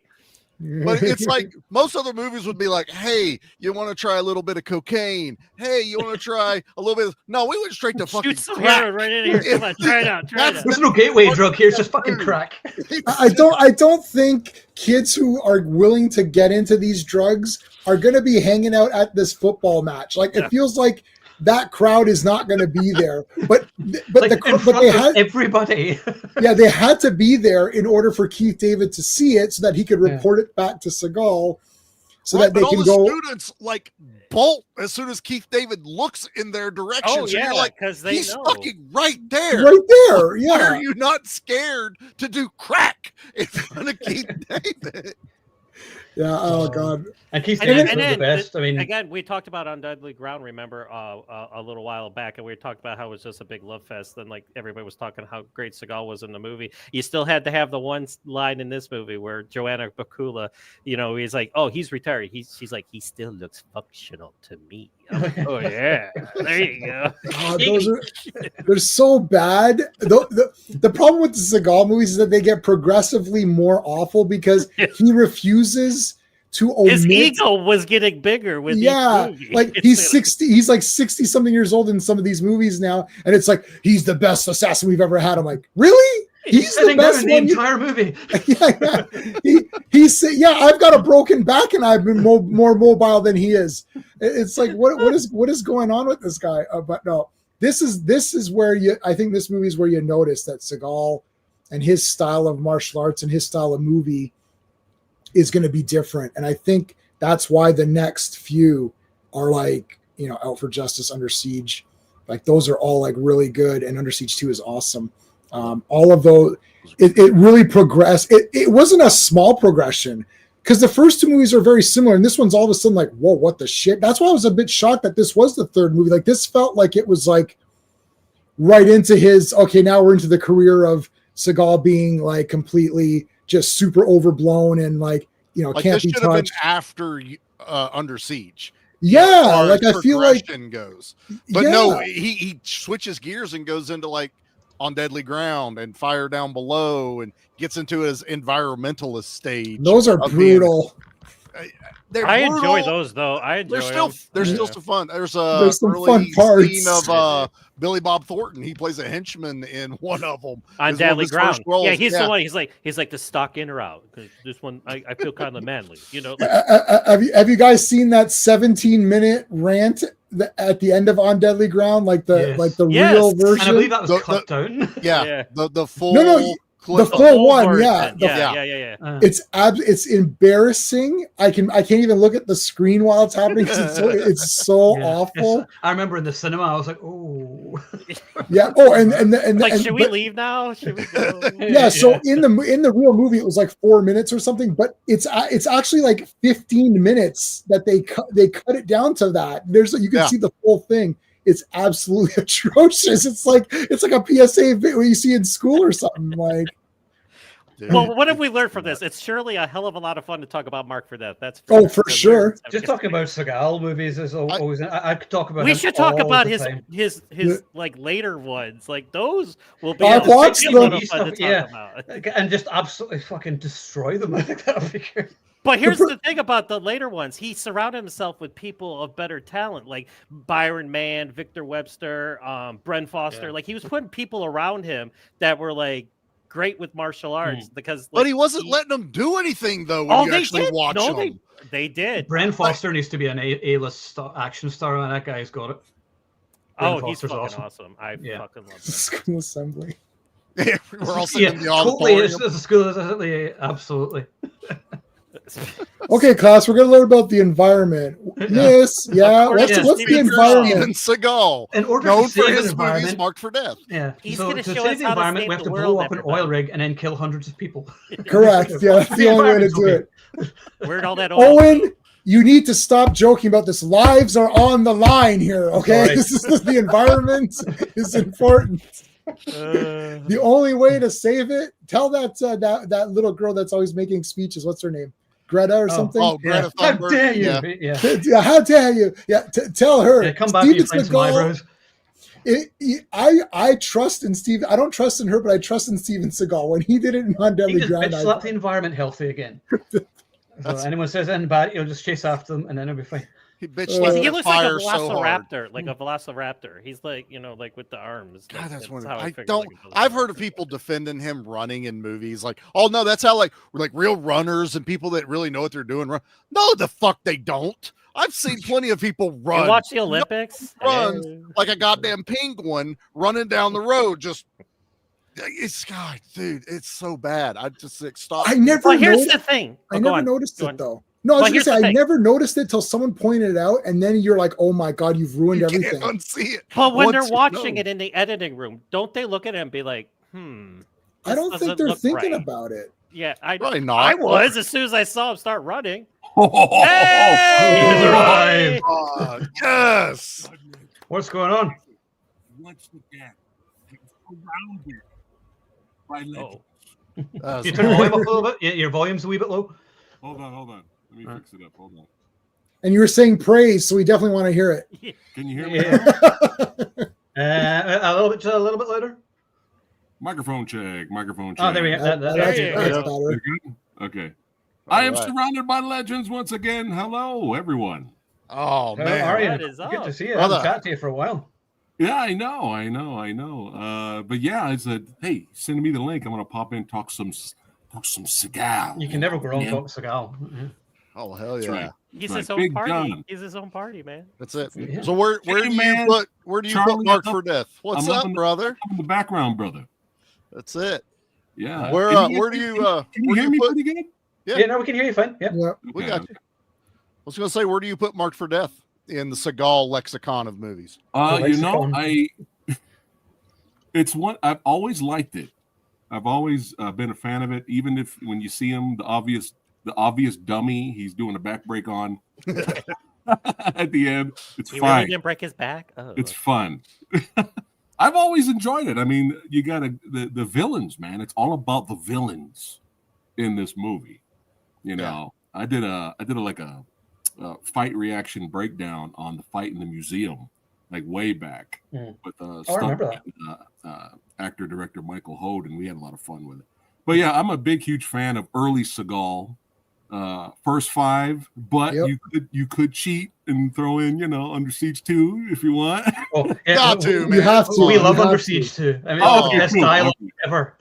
But it's like most other movies would be like, hey, you want to try a little bit of cocaine? Hey, you want to try a little bit of... No, we went straight to fucking crack. Right in here. Come on, try it out. There's no gateway drug here. It's just fucking crack. I don't think kids who are willing to get into these drugs are going to be hanging out at this football match. Like it feels like that crowd is not going to be there. But like they had everybody. Yeah, they had to be there in order for Keith David to see it, so that he could report it back to Seagal, so that they can go. Students like bolt as soon as Keith David looks in their direction. Oh so yeah, you're like, because he's know. fucking right there. Right there. Yeah. Why are you not scared to do crack in front of Keith David? Yeah. Oh God. And Keith David's one of the best. I mean, again, we talked about On Deadly Ground. Remember a little while back, and we talked about how it was just a big love fest. And like everybody was talking how great Seagal was in the movie. You still had to have the one line in this movie where Joanna Bakula, he's like, "Oh, he's retired." She's like, "He still looks functional to me." I'm like, oh yeah, there you go. They're so bad. The problem with the Seagal movies is that they get progressively more awful because he refuses to omit. His ego was getting bigger with each movie. Like he's 60. He's like 60 something years old in some of these movies now, and it's like he's the best assassin we've ever had. I'm like, really? He's the best in the entire movie. Yeah. I've got a broken back and I've been more mobile than he is. It's like what is going on with this guy? But no, this is where I think this movie is where you notice that Seagal and his style of martial arts and his style of movie is going to be different. And I think that's why the next few are like, Out for Justice, Under Siege, like those are all like really good. And Under Siege 2 is awesome. All of those, it really progressed. It wasn't a small progression because the first 2 movies are very similar. And this one's all of a sudden like, whoa, what the shit? That's why I was a bit shocked that this was the 3rd movie. Like this felt like it was like right into his, okay, now we're into the career of Seagal being like completely just super overblown and like, like can't this be should have been touched. after Under Siege. Yeah, like I feel like goes. But no, he switches gears and goes into like On Deadly Ground and Fire Down Below and gets into his environmentalist stage. Those are brutal. I enjoy those though. They're still some fun. There's some fun parts. Scene of Billy Bob Thornton. He plays a henchman in one of them on Deadly Ground. Yeah, he's the one. He's like the stock in or out. Because this one, I feel kind of manly. Have you guys seen that 17-minute rant at the end of On Deadly Ground? Like the real version. And I believe that was cut down. Yeah, the full. No. clip. The full one, version. yeah. Yeah. It's embarrassing. I can't even look at the screen while it's happening. It's so awful. I remember in the cinema, I was like, oh. Yeah. Oh, and like, should we leave now? Should we go? Yeah. So in the real movie, it was like 4 minutes or something, but it's actually like 15 minutes that they cut it down to that. You can see the full thing. It's absolutely atrocious. It's like a PSA what you see in school or something. Like, well, what have we learned from this? It's surely a hell of a lot of fun to talk about Mark for Death. That's for sure. Just talking about Seagal movies is always. I could talk about. We should talk about his like later ones. Like those will be I've watched them. Fun to talk about. And just absolutely fucking destroy them. I think that would be good. But here's the thing about the later ones. He surrounded himself with people of better talent, like Byron Mann, Victor Webster, Bren Foster. Like, he was putting people around him that were like great with martial arts because. But he wasn't letting them do anything though. When you actually watch them. They did. Bren Foster needs to be an A-list action star, and that guy's got it. He's fucking awesome. I fucking love that. School assembly. We're all sitting in the totally. auditorium. It's a school assembly, absolutely. Okay, class, we're going to learn about the environment. Yes, yeah. What's the environment? Steven Seagal, in order known to save for his environment, movies marked for death. Yeah, he's so going to to show save us the how environment, to we save have the to blow world. up an oil rig and then kill hundreds of people. Correct. Yeah, that's the only way to do it. Where'd all that oil? Owen, you need to stop joking about this. Lives are on the line here. Okay, Right. This is the environment is important. The only way to save it. Tell that little girl that's always making speeches. What's her name? Greta or something? Oh, Greta How Thunberg. dare you? Yeah. Yeah, how dare you? Yeah, tell her. Come back with your friends from eyebrows. I trust in Steve. I don't trust in her, but I trust in Steven Seagal. When he did it in On Deadly Ground, bitch slap the environment healthy again. So anyone says anything bad, you'll just chase after them, and then it'll be fine. He bitch He looks like a velociraptor, like a velociraptor. He's like, like with the arms. God, that's one. how I don't. I've heard of people defending him running in movies, like, oh no, that's how like real runners and people that really know what they're doing run. No, the fuck they don't. I've seen plenty of people run. You watch the Olympics? Runs like a goddamn penguin running down the road. Just it's God, dude, it's so bad. I just stop. I never. Well, here's the thing. I never noticed it though. No, I was gonna say I never noticed it till someone pointed it out, and then you're like, "Oh my god, you've ruined everything." Can't unsee it. But when they're watching it in the editing room, don't they look at it and be like, I don't think they're thinking about it. Yeah, probably not. I was as soon as I saw him start running. Hey! Yes. What's going on? Once again, surrounded by legends. You turn the volume up a little bit. Your volume's a wee bit low. Hold on. Let me fix it up. Hold on. And you were saying praise, so we definitely want to hear it. Can you hear me? A little bit louder. Microphone check. Oh, there we go. That's better. Okay. I am surrounded by legends once again. Hello, everyone. Oh man, how are you? What is Good up? to see you. I haven't chatted to you for a while. Yeah, I know. But yeah, I said, hey, send me the link. I'm gonna pop in, talk some Seagal. You can never go wrong talking Seagal. Oh hell yeah! Right. He's his own party. He's his own party, man. That's it. Yeah. So where do you put Mark for Death? What's up, brother? I'm in the background, brother. That's it. Yeah. Where do you Can you hear me pretty good? Yeah, no, we can hear you fine. Yeah. We got you. I was going to say, where do you put Marked for Death in the Seagal lexicon of movies? It's one I've always liked it. I've always been a fan of it. Even if when you see him, the obvious dummy he's doing a back break on at the end, it's he fine. Really didn't break his back. Oh. It's fun. I've always enjoyed it. I mean, you got the villains, man. It's all about the villains in this movie. You know, I did a fight reaction breakdown on the fight in the museum, like way back with actor director Michael Hode, and we had a lot of fun with it. But yeah, I'm a huge fan of early Seagal, first 5. But you could cheat and throw in Under Siege 2 if you want. Well, got to, man. You have to. We love Under Siege 2. I mean, it's the best dialogue ever.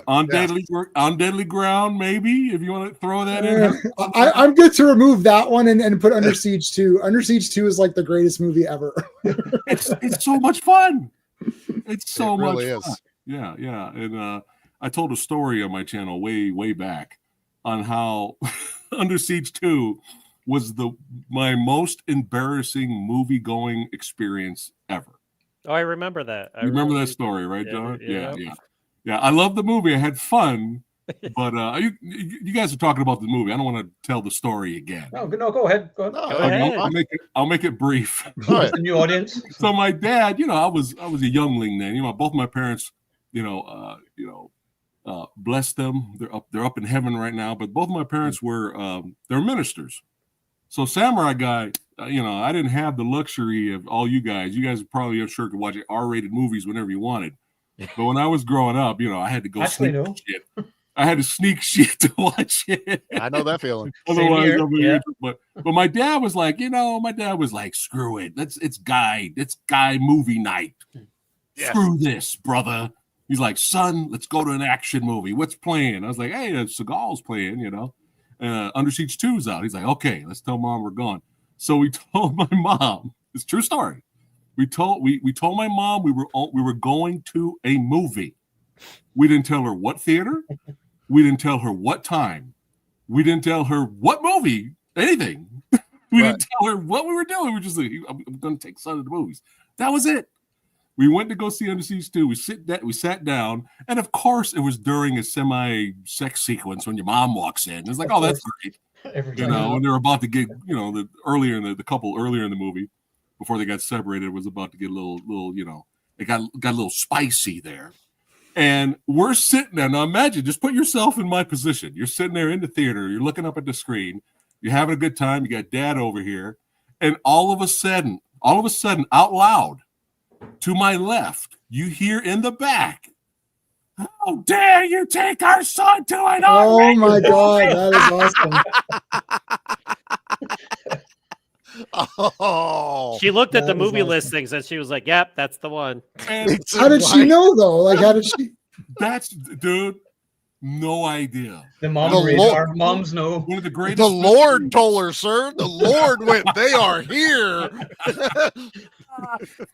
On deadly ground, maybe if you want to throw that in. I'm good to remove that one and put Under Siege 2. Under Siege 2 is like the greatest movie ever. It's so much fun. It's so much really fun. Is. Yeah, and I told a story on my channel way back on how Under Siege 2 was my most embarrassing movie going experience ever. Oh, I remember that. You remember that story, right, John? Yeah. I love the movie. I had fun, but you guys are talking about the movie. I don't want to tell the story again. No, go ahead. Go ahead. I'll make it brief. The new audience. So my dad, I was a youngling then. Both my parents, bless them. They're up in heaven right now. But both of my parents were they're ministers. So Samurai Guy, I didn't have the luxury of all you guys. You guys probably, I'm sure, could watch R-rated movies whenever you wanted. But when I was growing up, I had to go sneak shit. I had to sneak shit to watch it. I know that feeling. Otherwise, but my dad was like, screw it. It's guy movie night. Yeah. Screw this, brother. He's like, son, let's go to an action movie. What's playing? I was like, hey, Seagal's playing, Under Siege 2's out. He's like, okay, let's tell mom we're gone. So we told my mom, it's a true story. We told my mom we were going to a movie. We didn't tell her what theater. We didn't tell her what time. We didn't tell her what movie, anything. We didn't tell her what we were doing. We were just like, I'm going to take son to the movies. That was it. We went to go see Under Siege 2. We sat down, and of course, it was during a semi-sex sequence when your mom walks in. It's like, oh, that's great. When they're about to get, the couple earlier in the movie, before they got separated, was about to get a little, it got a little spicy there. And we're sitting there. Now imagine, just put yourself in my position. You're sitting there in the theater. You're looking up at the screen. You're having a good time. You got dad over here. And all of a sudden, out loud, to my left, you hear in the back, how dare you take our son to an Oh my God, that is awesome. Oh, she looked at the movie listings and she was like, yep, that's the one. And how did she know though? Like, how did she? That's, dude, no idea. The moms know. One of the greatest. The Lord told her, sir. The Lord went, they are here.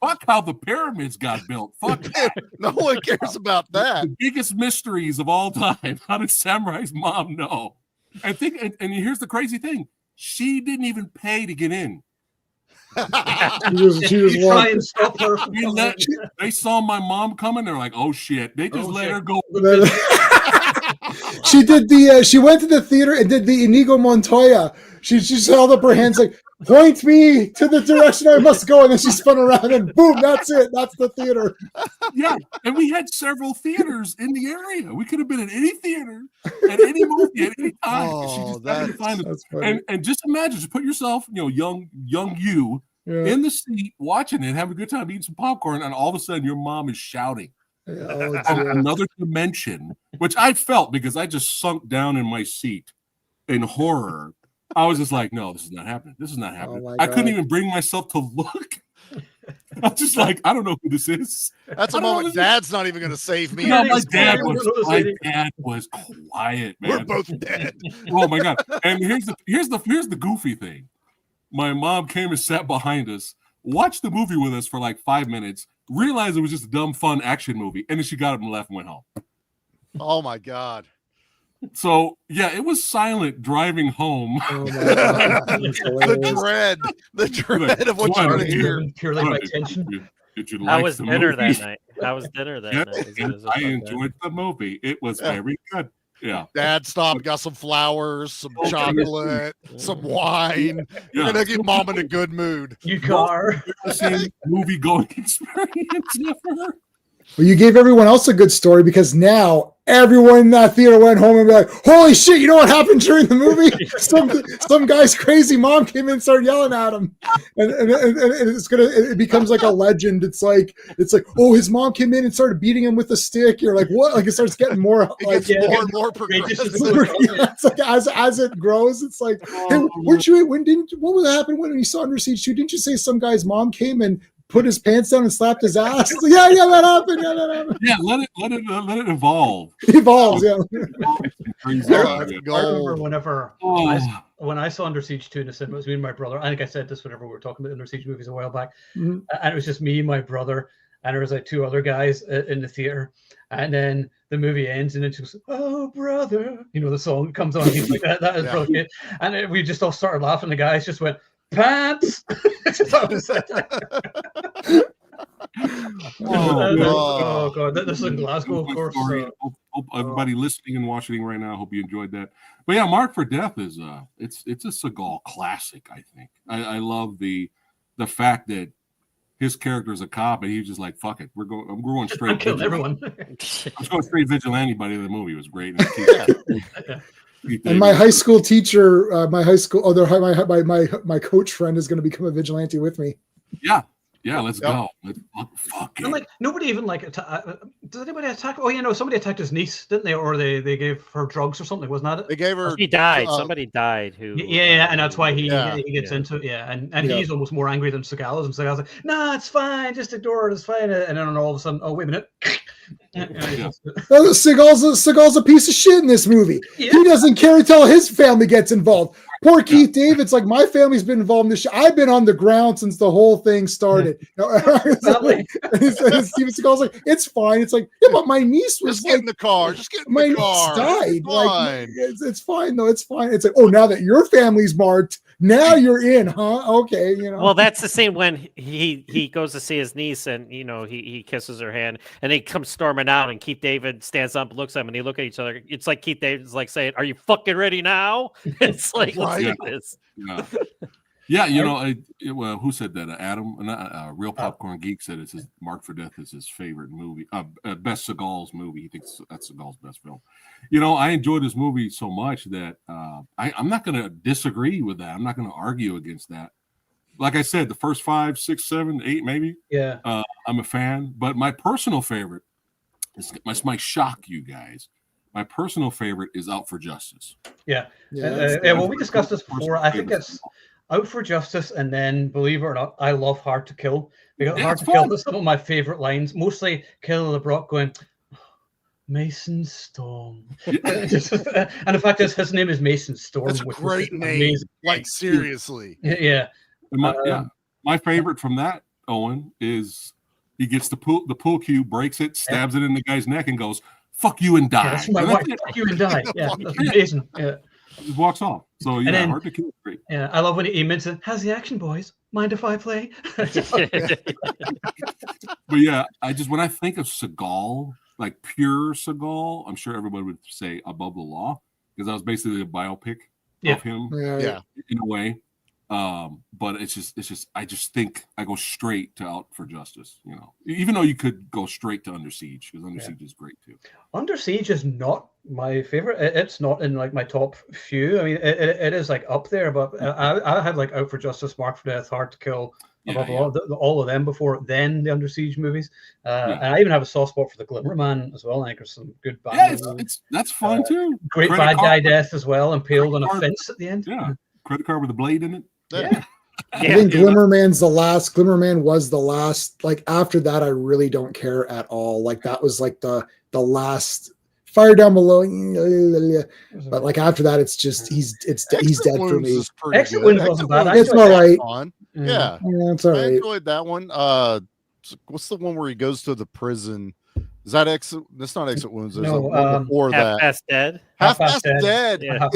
Fuck how the pyramids got built. Fuck that. No one cares about that. The biggest mysteries of all time. How did Samurai's mom know? I think, and here's the crazy thing. She didn't even pay to get in. She was try and stop her. They saw my mom coming. They're like, "Oh shit!" They just let her go. She did she went to the theater and did the Inigo Montoya. She just held up her hands like, point me to the direction I must go, and then she spun around and boom, that's it. That's the theater. Yeah, and we had several theaters in the area. We could have been at any theater, at any movie, at any time. Oh, that's funny. And just imagine, just put yourself, young you in the seat watching it, having a good time, eating some popcorn, and all of a sudden your mom is shouting. Another dimension, which I felt because I just sunk down in my seat in horror. I was just like, no, this is not happening. This is not happening. I couldn't even bring myself to look. I was just like, I don't know who this is. That's a moment. Dad's not even going to save me. No, my dad was quiet, man. We're both dead. Oh my God. And here's the goofy thing. My mom came and sat behind us, watched the movie with us for like 5 minutes, realized it was just a dumb, fun action movie, and then she got up and left and went home. Oh my God. So yeah, it was silent driving home. Oh my God. the dread of what you're going to hear. Purely by tension. Did you like How was the dinner movie? that night? How was dinner that night? I enjoyed the movie. It was very good. Yeah. Dad stopped, got some flowers, some chocolate, some wine. You're going to get mom in a good mood. You car. Movie going experience ever. Well, you gave everyone else a good story because now everyone in that theater went home and be like, holy shit, you know what happened during the movie? Some guy's crazy mom came in and started yelling at him. And it becomes like a legend. It's like, oh, his mom came in and started beating him with a stick. You're like, what? Like it starts getting more like more and more progressive. It's like as it grows, it's like, hey, what was happening when you saw Under Siege 2? Didn't you say some guy's mom came and put his pants down and slapped his ass? Like, yeah, that happened. Yeah, let it evolve. It evolves, yeah. I remember whenever when I saw Under Siege 2 in the cinema, it was me and my brother. I think I said this whenever we were talking about Under Siege movies a while back. Mm-hmm. And it was just me and my brother. and there was like two other guys in the theater, and then the movie ends, and it just goes, "Oh brother," you know, the song comes on. He's like, "That is brilliant," and then we just all started laughing. The guys just went, "Pants." Oh god, this is in Glasgow, of course. Hope everybody listening and watching right now, hope you enjoyed that. But yeah, Mark for Death is it's a Seagal classic. I think I love the fact that his character is a cop, and he's just like, "Fuck it, I'm going straight." I'm killing everyone. I'm just going straight vigilante. By the end of the movie, it was great. And my high school teacher, my coach friend is going to become a vigilante with me. Yeah, let's go. Fuck it. And like nobody even like did anybody attack? Oh, you know, somebody attacked his niece, didn't they? Or they gave her drugs or something, wasn't that it? They gave her. She died. Somebody died. Who? Yeah, and that's why he gets into it. Yeah, and he's almost more angry than Seagal is. And Seagal's like, "No, it's fine. Just ignore it. It's fine." And then all of a sudden, oh wait a minute. Seagal's a piece of shit in this movie. Yeah. He doesn't care until his family gets involved. Poor Keith David's like, my family's been involved in this shit. I've been on the ground since the whole thing started. Steven Seagal's like, it's fine. It's like, yeah, but my niece was just get in the car. Just get in my the car. Niece died. Like, it's fine though. It's fine. It's like, oh, now that your family's marked, now you're in, huh? Okay, you know. Well, that's the same when he goes to see his niece, and you know he kisses her hand, and they come storming out, and Keith David stands up, looks at him, and they look at each other. It's like Keith David's like saying, "Are you fucking ready now?" It's like, let's do this. Yeah, you know, well, who said that? Adam, Real Popcorn Geek said it's his Mark for Death is his favorite movie, best Seagal's movie. He thinks that's Seagal's best film. You know, I enjoyed this movie so much that I'm not going to disagree with that. I'm not going to argue against that. Like I said, the first 5, 6, 7, 8, maybe. Yeah. I'm a fan, but my personal favorite might shock you guys. My personal favorite is Out for Justice. Yeah. Well, we discussed this before. I think it's Out for Justice, and then, believe it or not, I love Hard to Kill. Because Hard to Kill is some of my favorite lines. Mostly Kelly LeBrock going, Mason Storm. And the fact is, his name is Mason Storm. That's a great name. Amazing. Like, seriously. Yeah. My favorite from that, Owen, is he gets the pool cue, breaks it, stabs it in the guy's neck, and goes, "Fuck you and die." Yeah, that's my wife. Fuck you and die. Yeah, amazing. Yeah. Just walks off. So yeah, then, Hard to Kill is great. Yeah, I love when he mentions, "How's the action, boys? Mind if I play?" But yeah, when I think of Seagal, like pure Seagal, I'm sure everybody would say Above the Law, because that was basically a biopic of him. Yeah, in a way. But it's just I just think I go straight to Out for Justice, you know, even though you could go straight to Under Siege, because Under Siege is great too. Under Siege is not my favorite. It's not in like my top few. I mean, it is like up there, but I had like Out for Justice, Mark for Death, Hard to Kill, all of them before then the Under Siege movies. And I even have a soft spot for the Glimmer Man as well. I think there's some good bad. Yeah, that's fun too. Great bad guy death as well, impaled on a fence at the end. Yeah, credit card with a blade in it. Yeah. I think Glimmerman's the last. Glimmerman was the last. Like after that, I really don't care at all. Like that was like the last. Fire Down Below, but like after that, it's just he's dead for me. Exit Wounds wasn't bad. It's all right. Yeah, it's all right. I enjoyed that one. What's the one where he goes to the prison? Is that Exit? That's not Exit Wounds. There's one before that. Half-Past Dead. Half-Past Dead Yeah.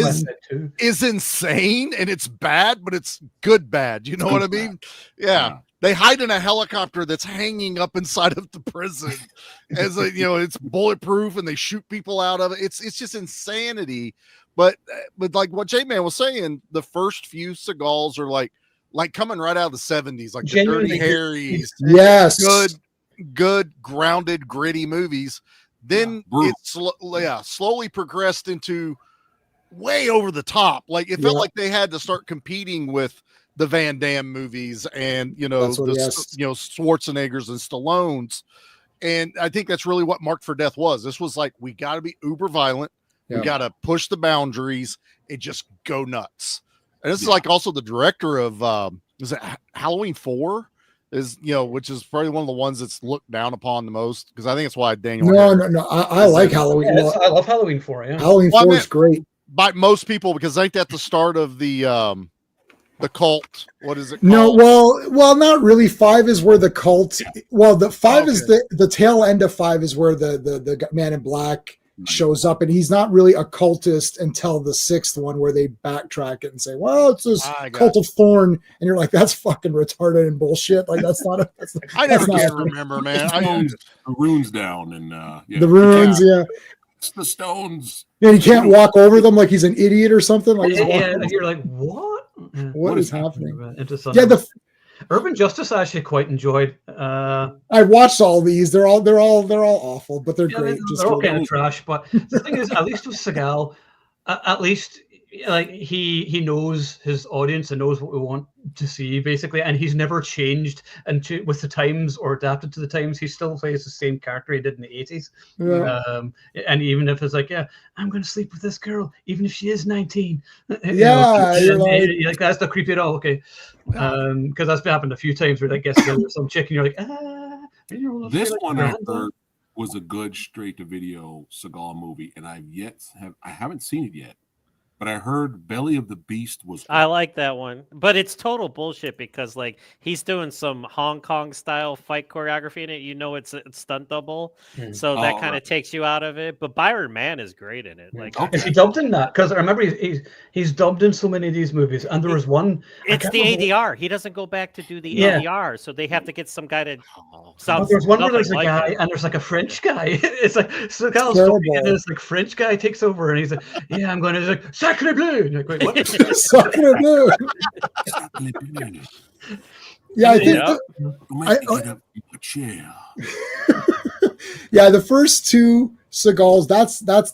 is insane, and it's bad, but it's good bad. You know what I mean? Yeah. They hide in a helicopter that's hanging up inside of the prison, as you know, it's bulletproof, and they shoot people out of it. It's just insanity. But like what J-Man was saying, the first few Seagals are like coming right out of the 70s, like the Dirty Harrys. Yes, good grounded, gritty movies. Then it slowly progressed into way over the top. Like it felt like they had to start competing with the Van Damme movies and Schwarzeneggers and Stallones. And I think that's really what Mark for Death was. This was like, we got to be uber violent. We got to push the boundaries and just go nuts. And this is like also the director of is it Halloween 4? Is which is probably one of the ones that's looked down upon the most, because I think it's why Daniel. No. I like Halloween. Yeah, I love Halloween 4. Yeah, Halloween 4 is great by most people, because I think that's the start of the The cult. What is it called? No, well, not really. 5 is where the cult. Well, the 5 is the tail end of 5 is where the Man in Black shows up, and he's not really a cultist until the 6th one, where they backtrack it and say, "Well, it's this cult of Thorn," and you're like, "That's fucking retarded and bullshit." Like that's not. I never can remember, man. The runes down and the runes, It's the stones. Yeah, he can't walk over them like he's an idiot or something. Like and you're like, what? What is happening? The Urban Justice I actually quite enjoyed. I watched all these. They're all awful, but they're great. They're all kind of trash. But the thing is, at least with Seagal, at least like he knows his audience and knows what we want to see, basically, and he's never changed with the times or adapted to the times. He still plays the same character he did in the 80s. And even if it's like, I'm going to sleep with this girl, even if she is 19. You're like, that's not creepy at all. Okay. Because that's happened a few times where I guess there's some chick and you're like, this one I heard was a good straight to video Seagal movie, and I haven't seen it yet. But I heard Belly of the Beast was. I like that one, but it's total bullshit because like he's doing some Hong Kong style fight choreography in it. You know, it's stunt double, so that kind of takes you out of it. But Byron Mann is great in it. Like, is he dubbed in that? Because I remember he's dubbed in so many of these movies, and there was one. It's the ADR. He doesn't go back to do the ADR, so they have to get some guy to. There's one where there's a guy and there's like a French guy. It's like Seagal's talking, and this like French guy takes over, and he's like, I'm going to like. Sacre bleu! And you're like, wait, what? Sacre bleu! Yeah, I think. The first two Seagals,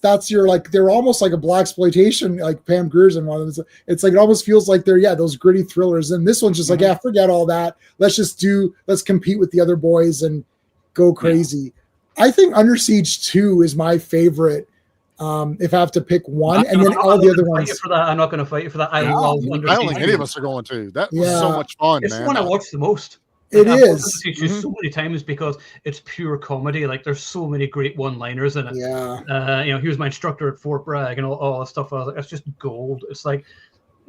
that's your like they're almost like a blaxploitation, like Pam Grier's in one of them. It's like it almost feels like they're those gritty thrillers, and this one's just like forget all that. Let's compete with the other boys and go crazy. I think Under Siege 2 is my favorite. If I have to pick one, and then all the other ones. I'm not going to fight you for that. I don't think any of us are going to. That was so much fun, it's man. the one I watched the most. It is. So many times because it's pure comedy. Like there's so many great one-liners in it. Yeah. He was my instructor at Fort Bragg and all that stuff. I was like, that's just gold. It's like,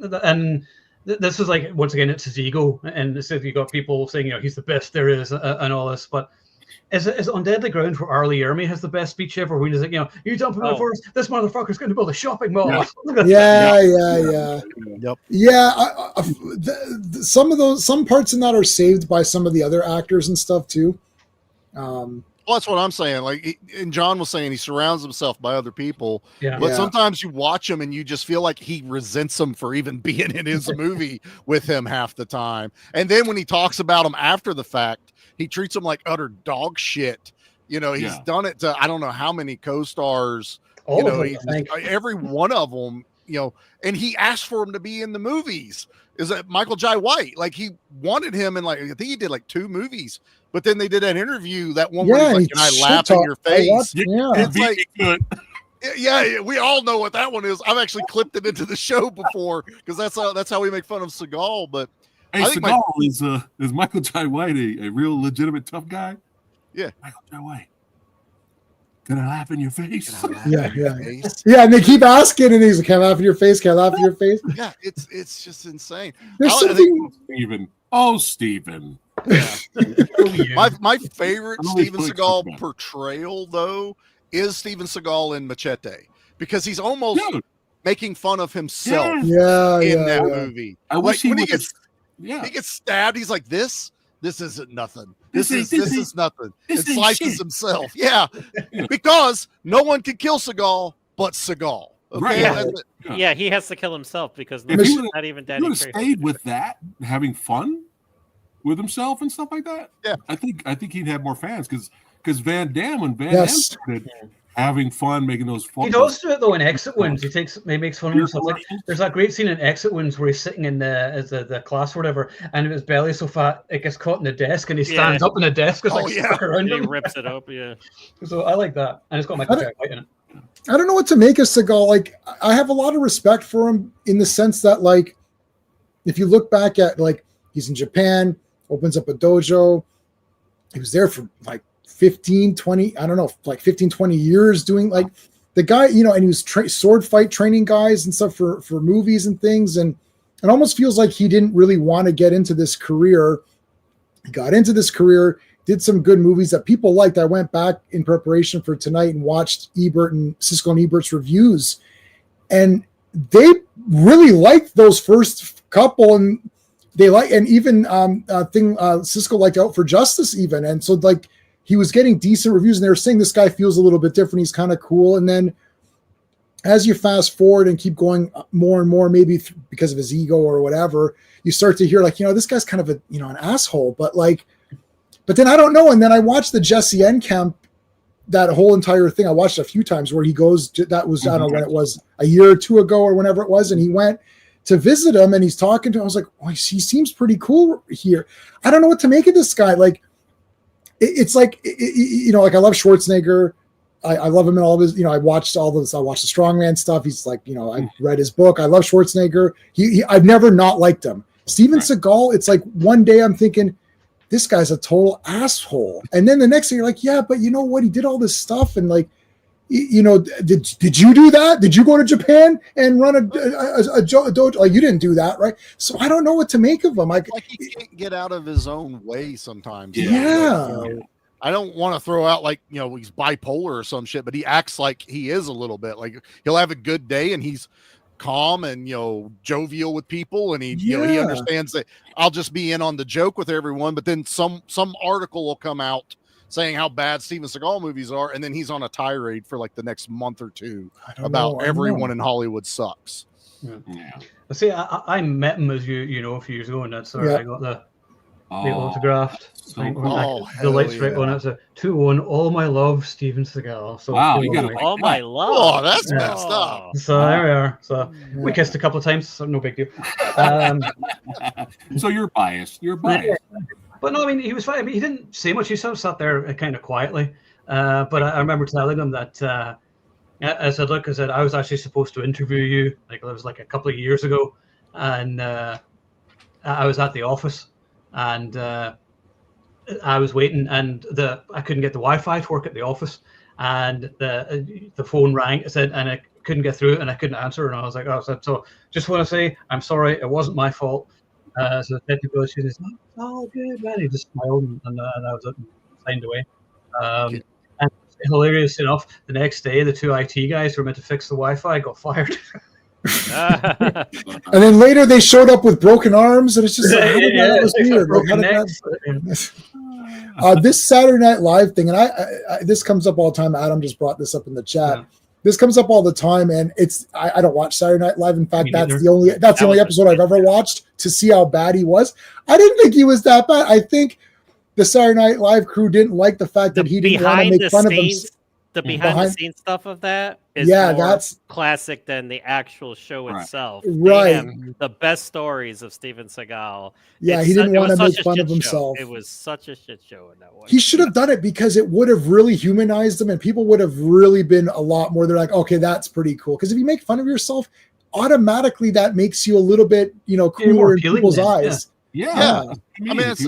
and this is like once again, it's his ego, and this is you got people saying he's the best there is and all this, but. Is it on Deadly Ground where Arlie Ermy has the best speech ever? When he's like, you dump him in the forest, this motherfucker's going to build a shopping mall. Yep. Some parts in that are saved by some of the other actors and stuff too. Well, that's what I'm saying. Like, and John was saying, he surrounds himself by other people. But sometimes you watch him and you just feel like he resents them for even being in his movie with him half the time. And then when he talks about them after the fact, he treats them like utter dog shit. He's done it to I don't know how many co-stars. Every one of them. And he asked for him to be in the movies. Is that Michael Jai White? Like he wanted him in I think he did like 2 movies. But then they did an interview that one where he's like, "Can I laugh in your face?" It's like, we all know what that one is. I've actually clipped it into the show before because that's how we make fun of Seagal. But hey, Seagal is Michael Jai White a real legitimate tough guy? Yeah, Michael Jai White. Can I laugh in your face? Yeah, and they keep asking, and he's like, "Can I laugh in your face? Can I laugh in your face?" Yeah, it's just insane. There's something. Steven. Yeah. my favorite Steven Seagal portrayal though is Steven Seagal in Machete because he's almost making fun of himself in that movie. I wish he gets stabbed, he's like, this isn't nothing. This is nothing. It slices himself. Yeah. Because no one can kill Seagal but Seagal. Okay. Right. He has to kill himself because he's not even Danny Trejo. Stayed with that, having fun with himself and stuff like that. Yeah. I think he'd have more fans because Van Damme when Van Damme started having fun making those fun. He does do it though in Exit Wounds. He makes fun of himself. Like, there's that great scene in Exit Wounds where he's sitting in the class or whatever, and his belly's so fat it gets caught in the desk, and he stands up in the desk. Stuck around him. He rips it up. Yeah. So I like that, and it's got Michael Jai White in it. I don't know what to make of Seagal. Like, I have a lot of respect for him in the sense that, like, if you look back at like he's in Japan, opens up a dojo. He was there for like 15, 20, I don't know, like 15, 20 years doing like the guy, and he was sword fight training guys and stuff for movies and things. And it almost feels like he didn't really want to get into this career. He got into this career, did some good movies that people liked. I went back in preparation for tonight and watched Ebert and Siskel and Ebert's reviews, and they really liked those first couple, and they and even Siskel liked Out for Justice even, and so like he was getting decent reviews, and they were saying this guy feels a little bit different. He's kind of cool, and then as you fast forward and keep going more and more, maybe because of his ego or whatever, you start to hear like, this guy's kind of a, an asshole, but then I don't know. And then I watched the Jesse Enkamp, that whole entire thing. I watched a few times where he goes to, that was, I don't know when it was, a year or two ago or whenever it was. And he went to visit him and he's talking to him. I was like, oh, he seems pretty cool here. I don't know what to make of this guy. Like, it's like, like I love Schwarzenegger. I love him in all of his, I watched all this. I watched the strongman stuff. He's like, I read his book. I love Schwarzenegger. I've never not liked him. Steven Seagal, it's like one day I'm thinking, this guy's a total asshole. And then the next day you're like, yeah, but you know what? He did all this stuff. And like, did you do that? Did you go to Japan and run a dojo? Like, you didn't do that, right? So I don't know what to make of him. Like he can't get out of his own way sometimes. Yeah. I don't want to throw out like, he's bipolar or some shit, but he acts like he is a little bit. Like he'll have a good day and he's calm and, jovial with people. And he understands that I'll just be in on the joke with everyone. But then some article will come out saying how bad Steven Seagal movies are. And then he's on a tirade for like the next month or two about everyone in Hollywood sucks. Yeah. See, I met him, as a few years ago, and that's where I got the autographed. The lights right on it. It's a 2-1. All my love, Steven Seagal. So wow, you got all my love. Oh, that's messed up. So there we are. So we kissed a couple of times. So no big deal. So you're biased. You're biased. But no, I mean, he was fine. I mean, he didn't say much. He sort of sat there kind of quietly. But I remember telling him that. I said, look, I was actually supposed to interview you. Like, it was like a couple of years ago, and I was at the office. And I was waiting, and I couldn't get the Wi-Fi to work at the office, and the phone rang. And I couldn't get through, and I couldn't answer. And I was like, so just want to say I'm sorry. It wasn't my fault. So technical issues. He's like, oh, good, man. He just smiled, and I was signed away. And hilarious enough, the next day, the 2 IT guys who were meant to fix the Wi-Fi got fired. And then later they showed up with broken arms, and it's just like, that was weird. This Saturday Night Live thing, and I this comes up all the time. Adam just brought this up in the chat. Yeah. This comes up all the time, and I don't watch Saturday Night Live. In fact, that's the only episode I've ever watched to see how bad he was. I didn't think he was that bad. I think the Saturday Night Live crew didn't like the fact that he didn't want to make fun of him. The behind-the-scenes stuff of that is that's classic than the actual show itself. Right. The best stories of Steven Seagal. Yeah, he didn't want to make fun of himself. It was such a shit show in that one. He should have done it because it would have really humanized him, and people would have really been a lot more. They're like, okay, that's pretty cool. Because if you make fun of yourself, automatically that makes you a little bit, cooler in people's eyes. Yeah. I mean, it's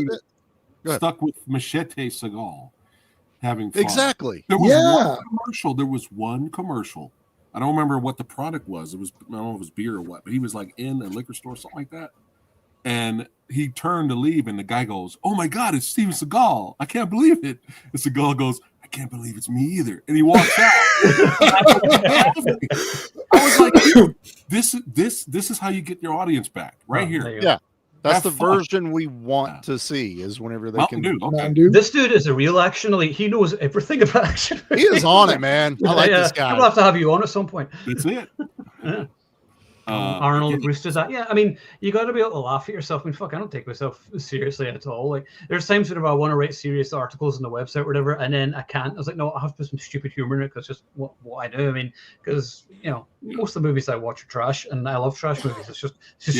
stuck with Machete Seagal. Having fun. Exactly. There was one commercial. I don't remember what the product was. I don't know if it was beer or what, but he was like in a liquor store, something like that. And he turned to leave, and the guy goes, "Oh my God, it's Steven Seagal! I can't believe it." And Seagal goes, "I can't believe it's me either." And he walks out. I was like, dude, this is how you get your audience back, right here. Yeah. That's the version we want to see, is whenever they can do. Okay. This dude is a real action elite. He knows everything about action. He is on it, man. I like this guy. We'll have to have you on at some point. That's it. Yeah. Arnold Bruce does that. Yeah, I mean, you got to be able to laugh at yourself. I mean, fuck, I don't take myself seriously at all. Like, there's times whenever I want to write serious articles on the website or whatever, and then I can't. I was like, no, I have to put some stupid humor in it because just what I do. I mean, because most of the movies I watch are trash, and I love trash movies. It's just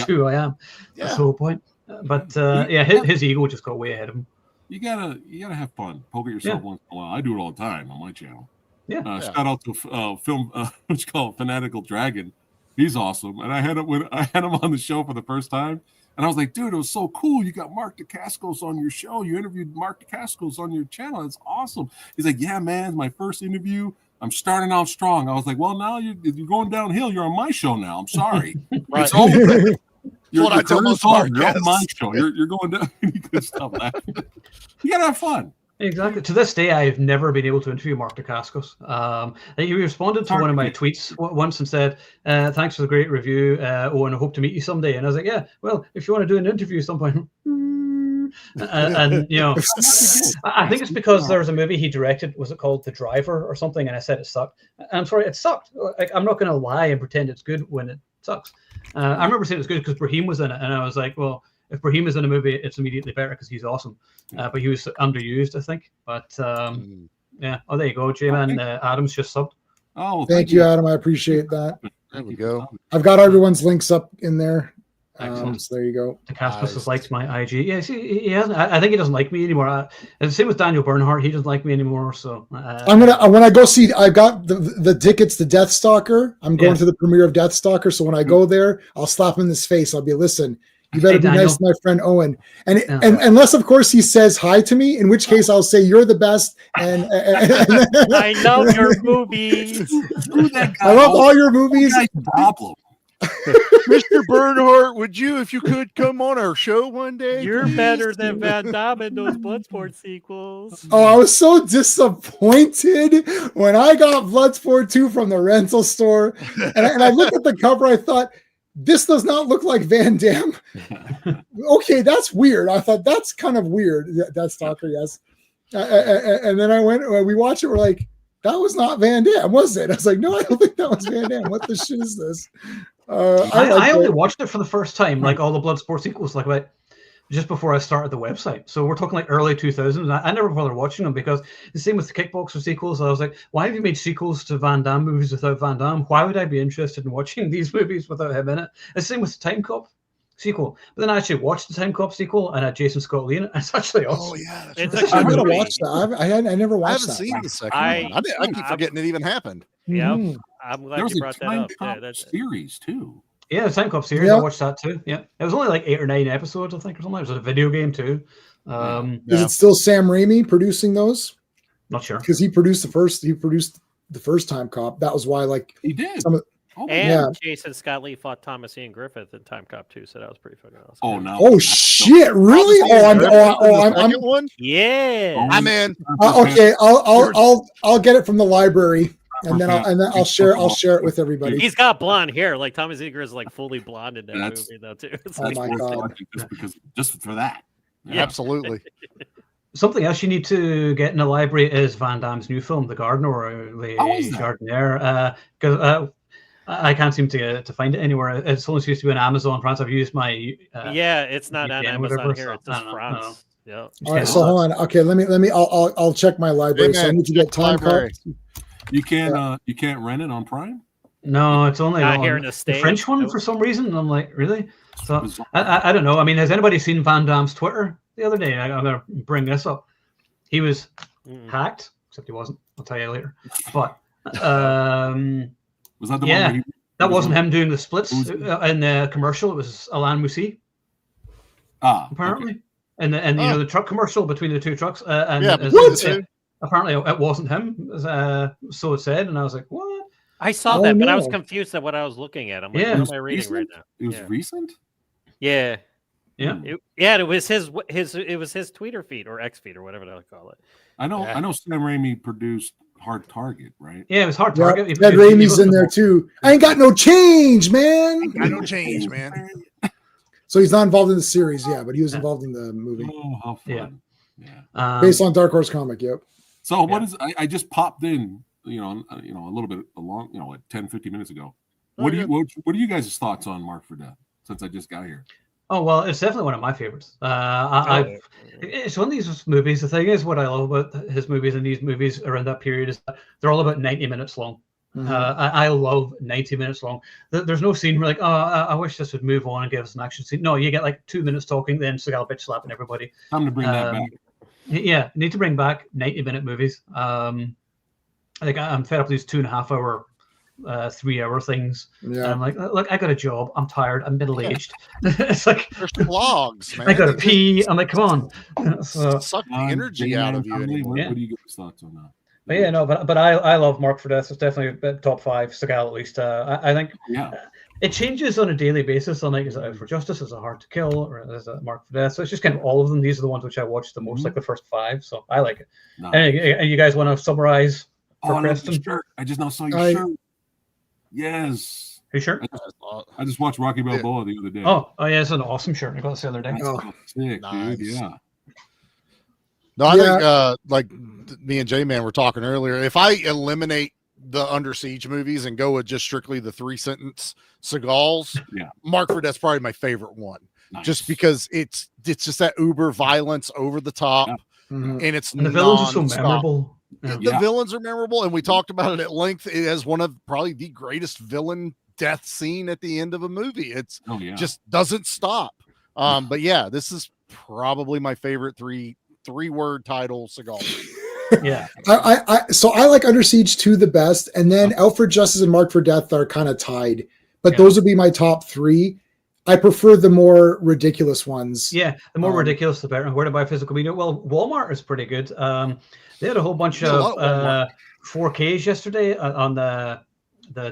who I am. Yeah. That's the whole point. But his ego just got way ahead of him. You gotta have fun. Poke at yourself once in a while. I do it all the time on my channel. Shout out to film what's called Fanatical Dragon. He's awesome, and I had him on the show for the first time, and I was like, dude, it was so cool. You got Mark Dacascos on your show. You interviewed Mark Dacascos on your channel. It's awesome. He's like, yeah, man, it's my first interview. I'm starting out strong. I was like, well, now you're going downhill. You're on my show now. I'm sorry. It's over. what I tell most of our You're on my guests. show. You're going down. You could stop laughing. You gotta have fun. Exactly. To this day, I've never been able to interview Mark Dacascos. He responded to one of my tweets once and said, "Thanks for the great review, Owen. I hope to meet you someday." And I was like, "Yeah, well, if you want to do an interview at some point." And you know, I think it's because there was a movie he directed. Was it called The Driver or something? And I said it sucked. I'm sorry, it sucked. Like, I'm not going to lie and pretend it's good when it sucks. I remember saying it was good because Brahim was in it, and I was like, well, if Brahim is in a movie, it's immediately better because he's awesome. But he was underused, I think. But yeah. Oh, there you go, J-Man. Adam's just subbed. Oh, Thank you, Adam. I appreciate that. There we go. I've got everyone's links up in there. Excellent. So there you go. Dacascos has liked my IG. Yeah, see, he hasn't. I think he doesn't like me anymore. And the same with Daniel Bernhardt. He doesn't like me anymore. So I'm gonna when I go see. I got the tickets to Deathstalker. I'm going to the premiere of Deathstalker. So when I go there, I'll slap him in his face. I'll be, listen, you better be nice to my friend Owen. And unless, of course, he says hi to me, in which case I'll say you're the best. And I love your movies. I love all your movies. Problem. Mr. Bernhardt, would you, if you could, come on our show one day? You're better than Van Damme in those Bloodsport sequels. Oh, I was so disappointed when I got Bloodsport 2 from the rental store. And I looked at the cover, I thought, this does not look like Van Damme. Okay, that's weird. I thought that's kind of weird. That's Stalker, yes. And then we watched it, we're like, that was not Van Damme, was it? I was like, no, I don't think that was Van Damme. What the shit is this? I only watched it for the first time, like all the Bloodsport sequels, like about just before I started the website. So we're talking like early 2000s. I never bothered watching them because the same with the Kickboxer sequels. I was like, why have you made sequels to Van Damme movies without Van Damme? Why would I be interested in watching these movies without him in it? The same with the Time Cop sequel. But then I actually watched the Time Cop sequel and had Jason Scott Lee in it. It's actually awesome. Oh yeah, It's right. I'm gonna watch that. I never watched I haven't that. seen the second one. I keep forgetting it even happened. Yeah, Mhm. I'm glad There was you a brought that Time up. Yeah, Cop that's series too. Yeah, the Time Cop series, Yeah. I watched that too. Yeah, it was only like 8 or 9 episodes, I think, or something. It was a video game too. Is it still Sam Raimi producing those? Not sure. Because he produced the first Time Cop. That was why, like, He did. some of Oh, and Yeah. Jason Scott Lee fought Thomas Ian Griffith in Time Cop 2, so that was pretty fucking awesome. oh no. oh shit, really? I'm Second one. Yeah. I'm in. okay. I'll get it from the library, and then I'll share it with everybody. He's got blonde hair. Like Thomas Ian Griffith is like fully blonde in that That's- movie though too. It's Oh like, my Worth God. watching just for that. Yeah. Absolutely. Something else you need to get in the library is Van Damme's new film, The Gardener, or The How is that? Jardinier. Because I can't seem to find it anywhere. It's only supposed to be on Amazon France. I've used my yeah, it's not on VPN, Amazon whatever, here. so It's just I don't know. France. Yeah. All right, so hold on. Okay, let me. I'll check my library. Hey, So I man, need to get Time Cop. library. You can't rent it on Prime. No, it's only Not on here in the the States, French one nope. for some reason. And I'm like, really? So Bizarre. I don't know. I mean, has anybody seen Van Damme's Twitter the other day? I'm going to bring this up. He was hacked, except he wasn't. I'll tell you later. But Was that the one? yeah, Where that wasn't him doing the splits Who's- in the commercial. It was Alain Moussi, apparently. Okay. And you know the truck commercial between the two trucks. And Yeah, apparently it wasn't him. So it said, and I was like, what? I saw Oh, that, but I was no. confused at what I was looking at. I'm like, Yeah. what am I reading right now? It was Yeah. recent. Yeah. Yeah. It was his Twitter feed or X feed or whatever they call it. I know. Yeah. I know. Sam Raimi produced Hard Target, right? Yeah, it was hard Yeah, target. Ted Raimi's in there too. I ain't got no change, man. I don't change, man. So he's not involved in the series, yeah, but he was involved in the movie Oh, how fun! Yeah. Yeah. based on Dark Horse comic. Yep. So what is? I just popped in. A little bit along. Like 10, 15 minutes ago. What do you guys' thoughts on Mark for Death? Since I just got here. Oh well, it's definitely one of my favorites. It's one of these movies. The thing is, what I love about his movies and these movies around that period is that they're all about 90 minutes long. Mhm. I love 90 minutes long. There's no scene where like, oh, I wish this would move on and give us an action scene. No, you get like 2 minutes talking, then Seagal bitch slapping everybody. Time to bring that back. Yeah, need to bring back 90-minute movies. I think I'm fed up with these 2.5 hour, 3 hour things. And Yeah. I'm like, look, I got a job. I'm tired. I'm middle aged. It's like There's vlogs, man. I got to pee. I'm like, come on. So, Suck the energy out of you anymore. What do you guys' thoughts on that? but yeah, no, but I love Mark for Death. It's definitely top 5 Seagal at least. I think Yeah. it changes on a daily basis. On like, is it Out for Justice? Is it Hard to Kill? Or is it Mark for Death? So it's just kind of all of them. These are the ones which I watched the most, like the first 5. So I like it. Nice. And you guys want to summarize for I love the Preston? shirt. I just now saw your shirt. Yes. Hey, sure. I just watched Rocky Balboa the other day. Oh, yeah, it's an awesome shirt. I got this the other day. That's sick, nice. dude. Yeah. No, I think like me and J-Man were talking earlier, if I eliminate the Under Siege movies and go with just strictly the 3-sentence Seagals, Mark for Death's probably my favorite one. Nice. Just because it's just that uber violence over the top, and it's the villains are so memorable. The villains are memorable, and we talked about it at length. It has one of probably the greatest villain death scene at the end of a movie. It's just doesn't stop. But yeah, this is probably my favorite three-word title Seagal. Yeah. So I like Under Siege 2 the best, and then Out for Justice and Mark for Death are kind of tied. But those would be my top 3. I prefer the more ridiculous ones. Yeah, the more ridiculous, the better. Where to buy physical media? Well, Walmart is pretty good. They had a whole bunch of 4Ks yesterday on the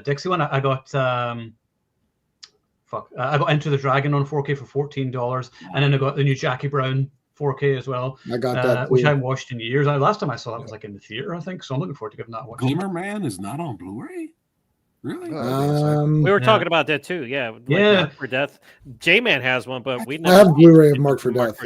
Dixie one. I got I got Enter the Dragon on 4K for $14, and then I got the new Jackie Brown 4K as well. I got that, which I haven't watched in years. Last time I saw that was like in the theater, I think. So I'm looking forward to giving that a watch. Glimmer Man is not on Blu-ray. Really? We were talking about that too. Yeah. Like Mark for Death. J-Man has one, but we never. I have Blu-ray of Mark for Death.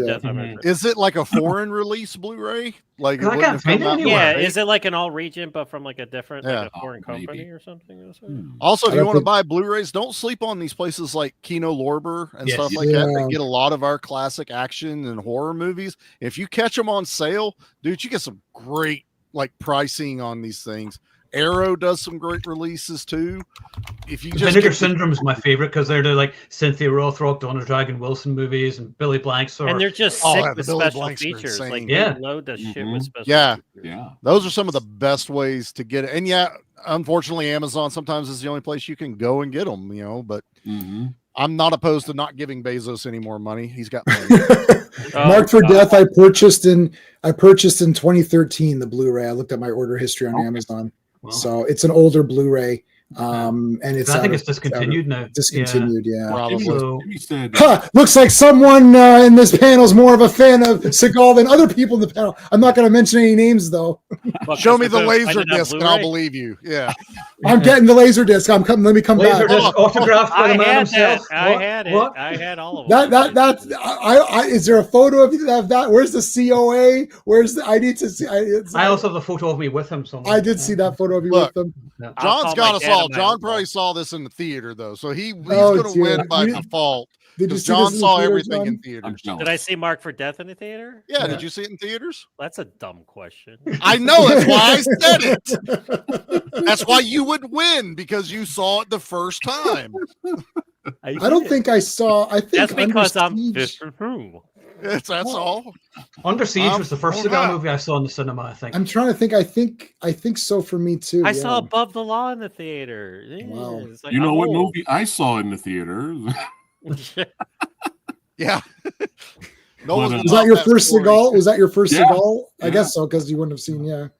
Is it like a foreign release Blu-ray? Like I can't find it anywhere. Yeah, is it like an all region, but from like a different, like a foreign company or something? Also, if you want to buy Blu-rays, don't sleep on these places like Kino Lorber and stuff like that. They get a lot of our classic action and horror movies. If you catch them on sale, dude, you get some great like pricing on these things. Arrow does some great releases too. If you just Vinegar Syndrome is my favorite because they're like Cynthia Rothrock, Donna Dragon Wilson movies, and Billy Blanks. And they're just sick with special features. Like they load that shit with special features. Yeah. Those are some of the best ways to get it. And yeah, unfortunately, Amazon sometimes is the only place you can go and get them. You know, but I'm not opposed to not giving Bezos any more money. He's got money. Mark for Death. I purchased in 2013 the Blu-ray. I looked at my order history on Amazon. Wow. So it's an older Blu-ray, and it's. I think it's discontinued now. Discontinued, probably. Looks like someone in this panel is more of a fan of Seagal than other people in the panel. I'm not going to mention any names though. Show me the laser disc, and I'll believe you. Yeah, I'm getting the laser disc. Let me come back. Laser disc autographed by the man himself. I had it. I had all of them. That's. Is there a photo of that? Where's the COA? I need to see. I also have the photo of me with him somewhere. I did see that photo of you with him. John's got us all. John probably saw this in the theater though, so he's going to win by default. Because John saw everything in theaters. Did I see Mark for Death in the theater? Yeah, did you see it in theaters? That's a dumb question. I know, that's why I said it. That's why you would win, because you saw it the first time. I don't think I saw. I think that's because I'm that's all. Under Siege was the first Seagal movie I saw in the cinema, I think. I'm trying to think. I think so for me too. I saw Above the Law in the theater. Wow. Like, you know what movie I saw in the theater? Yeah. Was that your first Seagal? Was that your first Seagal? I guess so, because you wouldn't have seen.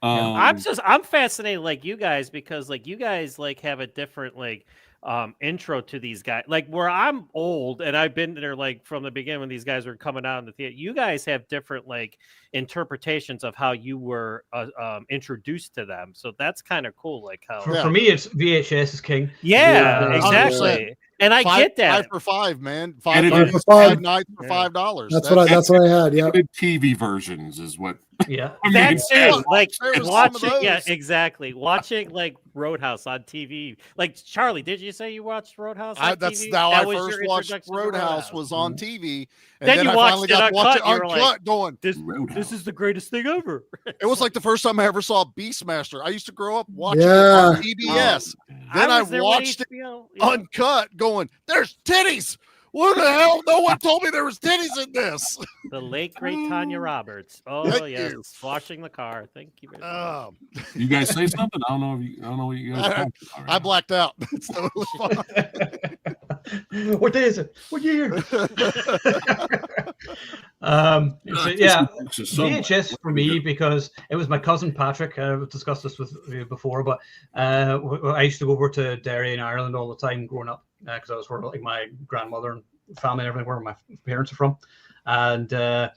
I'm fascinated like you guys, because like you guys like have a different like intro to these guys, like where I'm old and I've been there like from the beginning when these guys were coming out in the theater. You guys have different like interpretations of how you were introduced to them, so that's kind of cool. Like how for me it's VHS is king. Yeah, exactly. And I get that. 5 for 5, man. 5 for 5 nights for $5. That's what I had. Yeah. TV versions is what. Yeah, that's it. Like watching. Yeah, exactly. Watching like Roadhouse on TV. Like Charlie, did you say you watched Roadhouse on that's TV? how I first watched Roadhouse. Was on TV, and then you I watched it uncut. Like, going, this is the greatest thing ever. It was like the first time I ever saw Beastmaster. I used to grow up watching it on PBS. Then I watched it uncut, going, "There's titties." What the hell? No one told me there was titties in this. The late great Tanya Roberts. Oh yes, washing the car. Thank you very much. You guys say something? I don't know what you guys. I blacked out. It's totally fine. What day is it? What year? So, yeah, Somewhere. VHS for me because it was my cousin Patrick. I've discussed this with you before, but I used to go over to Derry in Ireland all the time growing up because I was where like my grandmother and family and everything where my parents are from, and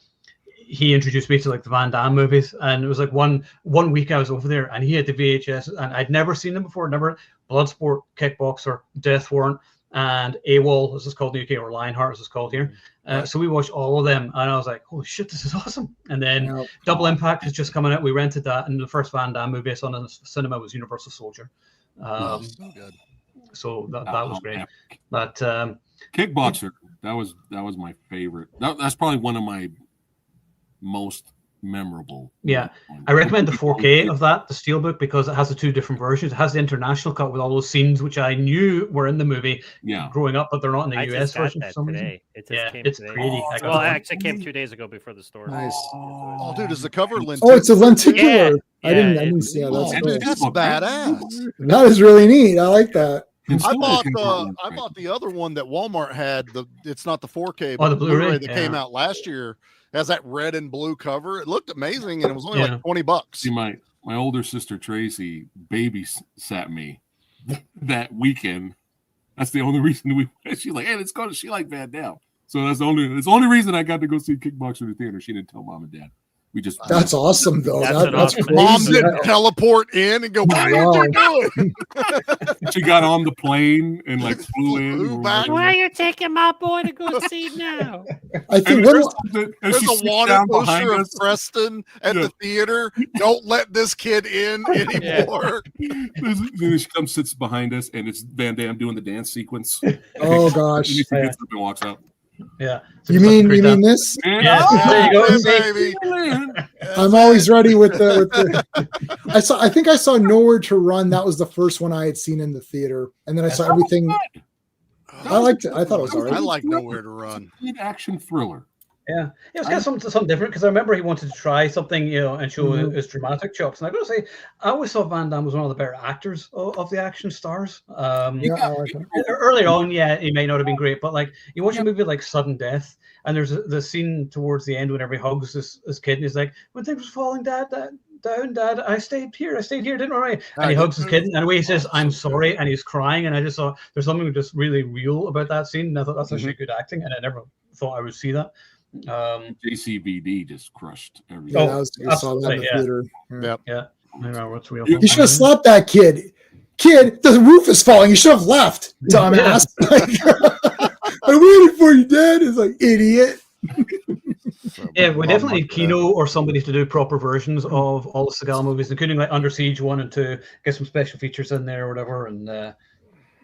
he introduced me to like the Van Damme movies, and it was like one week I was over there, and he had the VHS, and I'd never seen them before, never Bloodsport, Kickboxer, Death Warrant, and AWOL, as it's called in the UK, or Lionheart, as it's called here. So we watched all of them, and I was like, holy shit, this is awesome. And then Double Impact was just coming out. We rented that, and the first Van Damme movie I saw in the cinema was Universal Soldier. So good. So that was great. But Kickboxer, that was my favorite. That's probably one of my most memorable. Yeah, I recommend the 4K of that, the Steelbook, because it has the two different versions. It has the international cut with all those scenes which I knew were in the movie growing up, but they're not in the US version for some reason. It it's today. pretty. Well, it actually came 2 days ago before the store. Nice. Oh, dude, is the cover lenticular? Oh, it's a lenticular. Yeah. I didn't see that. Oh, dude, that's badass. That is really neat. I like that. I bought the other one that Walmart had. It's not the 4K, but the Blu-ray that came out last year. It has that red and blue cover. It looked amazing, and it was only like $20. See, my older sister Tracy babysat me that weekend. That's the only reason she's like, hey, let's go. She liked Van Damme, so that's the only reason I got to go see Kickboxer in the theater. She didn't tell mom and dad. That's awesome though. That's crazy. Mom didn't teleport in and go, what are you doing? She got on the plane and like flew in. Why are you taking my boy to go see now? I think there's a wanted poster of Preston at the theater. Don't let this kid in anymore. Then she comes, sits behind us, and it's Van Damme doing the dance sequence. Oh gosh! And he gets up and walks out. Yeah. So you mean this? Yeah. There you go, baby. I'm always ready with the I think I saw Nowhere to Run. That was the first one I had seen in the theater, and then I saw everything. I liked it. I thought it was alright. I like Nowhere to Run. Good action thriller. Yeah, it was kind of something different because I remember he wanted to try something, and show his dramatic chops. And I got to say, I always thought Van Damme was one of the better actors of the action stars. Earlier on, he may not have been great, but like you watch a movie like Sudden Death, and there's the scene towards the end whenever he hugs his kid, and he's like, "When things were falling down, Dad, I stayed here, didn't I?" And he hugs his kid, and the way he says, "I'm sorry," and he's crying, and I just thought there's something just really real about that scene, and I thought that's actually good acting, and I never thought I would see that. JCVD just crushed everything. I saw that in the theater. Yeah. I don't know what's real. You should have slapped that kid. Kid, the roof is falling. You should have left, dumbass. I waited for you, Dad. It's like, idiot. Yeah, we definitely need Kino or somebody to do proper versions of all the Seagal movies, including like Under Siege 1 and 2. Get some special features in there or whatever, and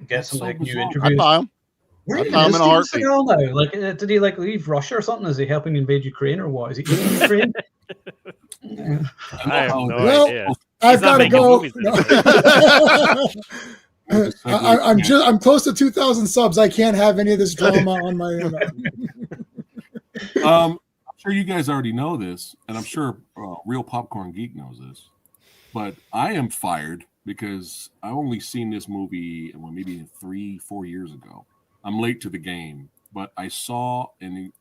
get some like new interviews. Where is Steven Seagal now? Like, did he like leave Russia or something? Is he helping invade Ukraine or what? Is he in Ukraine? I have no idea. I've got to go. I'm close to 2,000 subs. I can't have any of this drama on my own. I'm sure you guys already know this, and I'm sure Real Popcorn Geek knows this, but I am fired because I only seen this movie maybe 3-4 years ago. I'm late to the game, but I saw and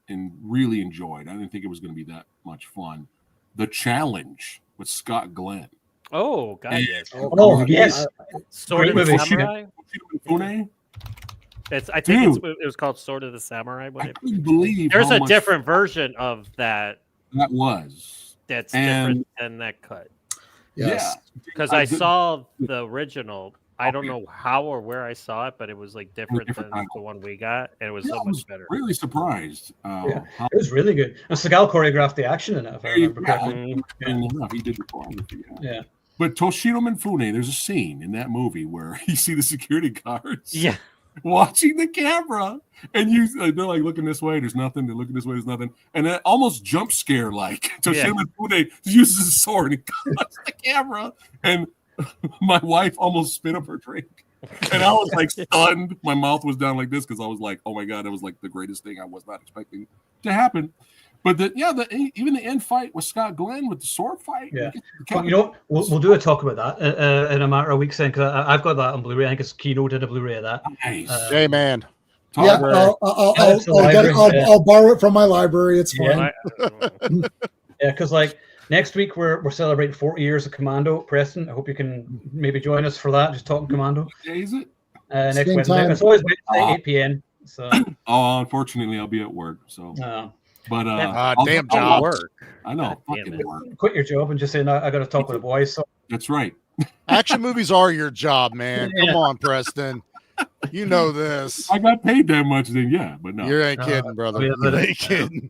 really enjoyed. I didn't think it was going to be that much fun. The Challenge with Scott Glenn. Oh, God, yes. Yes. Sword of the Samurai? I think it was called Sword of the Samurai. I couldn't believe there's a different version of that. That was. That's different than that cut. Yes. Because I saw the original. I don't know how or where I saw it, but it was like different than the one we got, and it was so much better. Really surprised. It was really good. And Seagal choreographed the action in it, if I remember correctly. He did the choreography. Yeah. But Toshiro Mifune, there's a scene in that movie where you see the security guards watching the camera, and they're like looking this way, there's nothing. They're looking this way, there's nothing, and it almost jump scare like Toshiro Mifune uses a sword and cuts the camera, and my wife almost spit up her drink, and I was like stunned. My mouth was down like this because I was like, "Oh my god!" It was like the greatest thing I was not expecting to happen. But even the end fight with Scott Glenn with the sword fight. Yeah, well, we'll do a talk about that in a matter of weeks. Then, because I've got that on Blu-ray. I think it's Kino did a Bluray of that. Nice. Hey man, Talk Yeah, about- I'll borrow it from my library. It's fine. Yeah. Yeah, because like next week we're celebrating 40 years of Commando. Preston, I hope you can maybe join us for that. Just talking Commando. What day is it? Next Same Wednesday. time. It's always Wednesday, 8 p.m. So, Oh, unfortunately, I'll be at work. So, but damn I'll job. work. I know. God damn Fucking it. work. quit your job and just say, no, I got to talk with the boys. So, That's right. Action movies are your job, man. Yeah. Come on, Preston. You know this. I got paid that much, then yeah, but no. You ain't kidding, brother. yeah, You ain't kidding.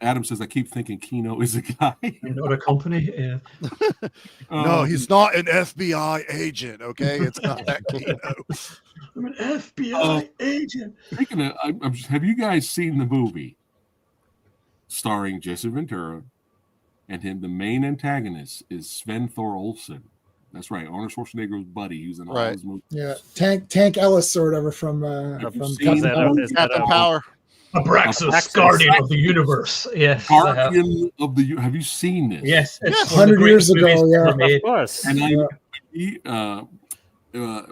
Adam says I keep thinking Kino is a guy. not a company. Yeah. No, he's not an FBI agent. Okay, it's not that Kino. I'm an FBI agent. Speaking of, have you guys seen the movie starring Jesse Ventura and him? The main antagonist is Sven Thor Olsen. That's right, Arnold Schwarzenegger's buddy. Who's in all his movies. Yeah, Tank Ellis or whatever from seen Captain Power. Abraxas, Guardian of the Universe. Yes. Guardian of the. Have you seen this? Yes. It's Yes, one of the 100 years greatest movies ago, ever made. Of course. And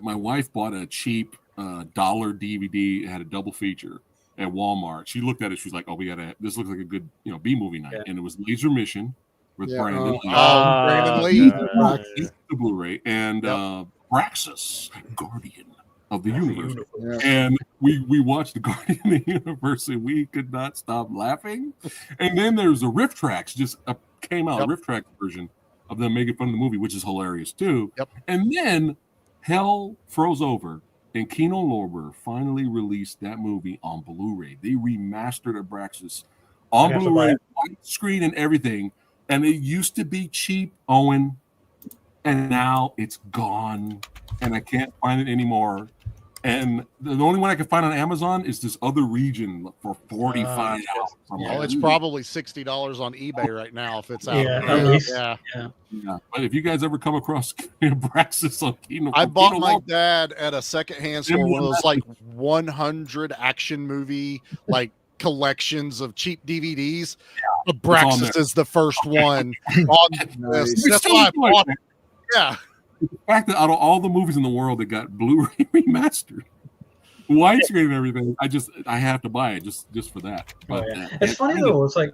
my wife bought a cheap dollar DVD. It had a double feature at Walmart. She looked at it. She was like, "Oh, this looks like a good, B movie night." Yeah. And it was Laser Mission with Yeah. Brandon Lee. Brandon Lee. The Blu-ray and Braxis, Guardian of the Universe. Yeah. And we watched the Guardian of the Universe and we could not stop laughing. And then there's a riff tracks just came out, riff track version of them making fun of the movie, which is hilarious too. Yep. And then hell froze over and Kino Lorber finally released that movie on Blu-ray. They remastered Abraxas on Blu-ray, white screen and everything. And it used to be cheap, Owen, and now it's gone, and I can't find it anymore. And the only one I can find on Amazon is this other region for $45. Oh, it's probably $60 on eBay right now if it's out. Yeah, at least. Yeah. Yeah. But if you guys ever come across Abraxas on Kino, I bought my dad at a secondhand store one of those like 100 action movie collections of cheap DVDs. Abraxas is the first one on this. That's why I bought it. Yeah. The fact that out of all the movies in the world that got Blu-ray remastered, widescreen and everything, I have to buy it just for that. But it's funny though. It's like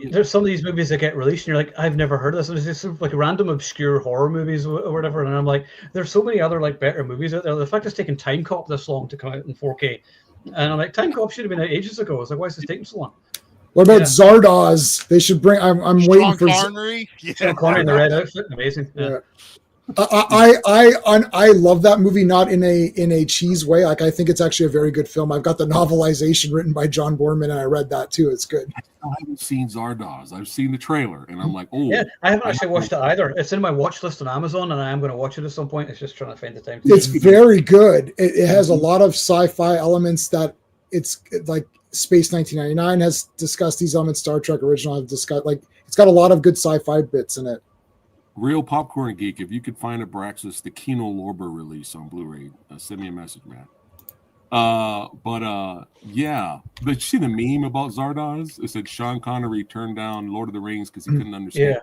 there's some of these movies that get released, and you're like, I've never heard of this. It's just sort of like random obscure horror movies or whatever. And I'm like, there's so many other better movies out there. The fact it's taken Time Cop this long to come out in 4K, and I'm like, Time Cop should have been out ages ago. It's like, why is this taking so long? What about Zardoz? They should bring. I'm waiting for Connery. Sean Connery in the red outfit, amazing. Yeah. I love that movie, not in a cheese way. Like, I think it's actually a very good film. I've got the novelization written by John Borman, and I read that too. It's good. I haven't seen Zardoz. I've seen the trailer, and I'm like, oh. Yeah, I haven't actually watched it either. It's in my watch list on Amazon, and I am going to watch it at some point. It's just trying to find the time. It's very good. It has a lot of sci-fi elements that it's like Space 1999 has discussed these elements. Star Trek original have discussed, it's got a lot of good sci-fi bits in it. Real Popcorn Geek, if you could find Abraxas, the Kino Lorber release on Blu-ray, send me a message, man. Yeah. Did you see the meme about Zardoz? It said Sean Connery turned down Lord of the Rings because he couldn't understand. Yeah.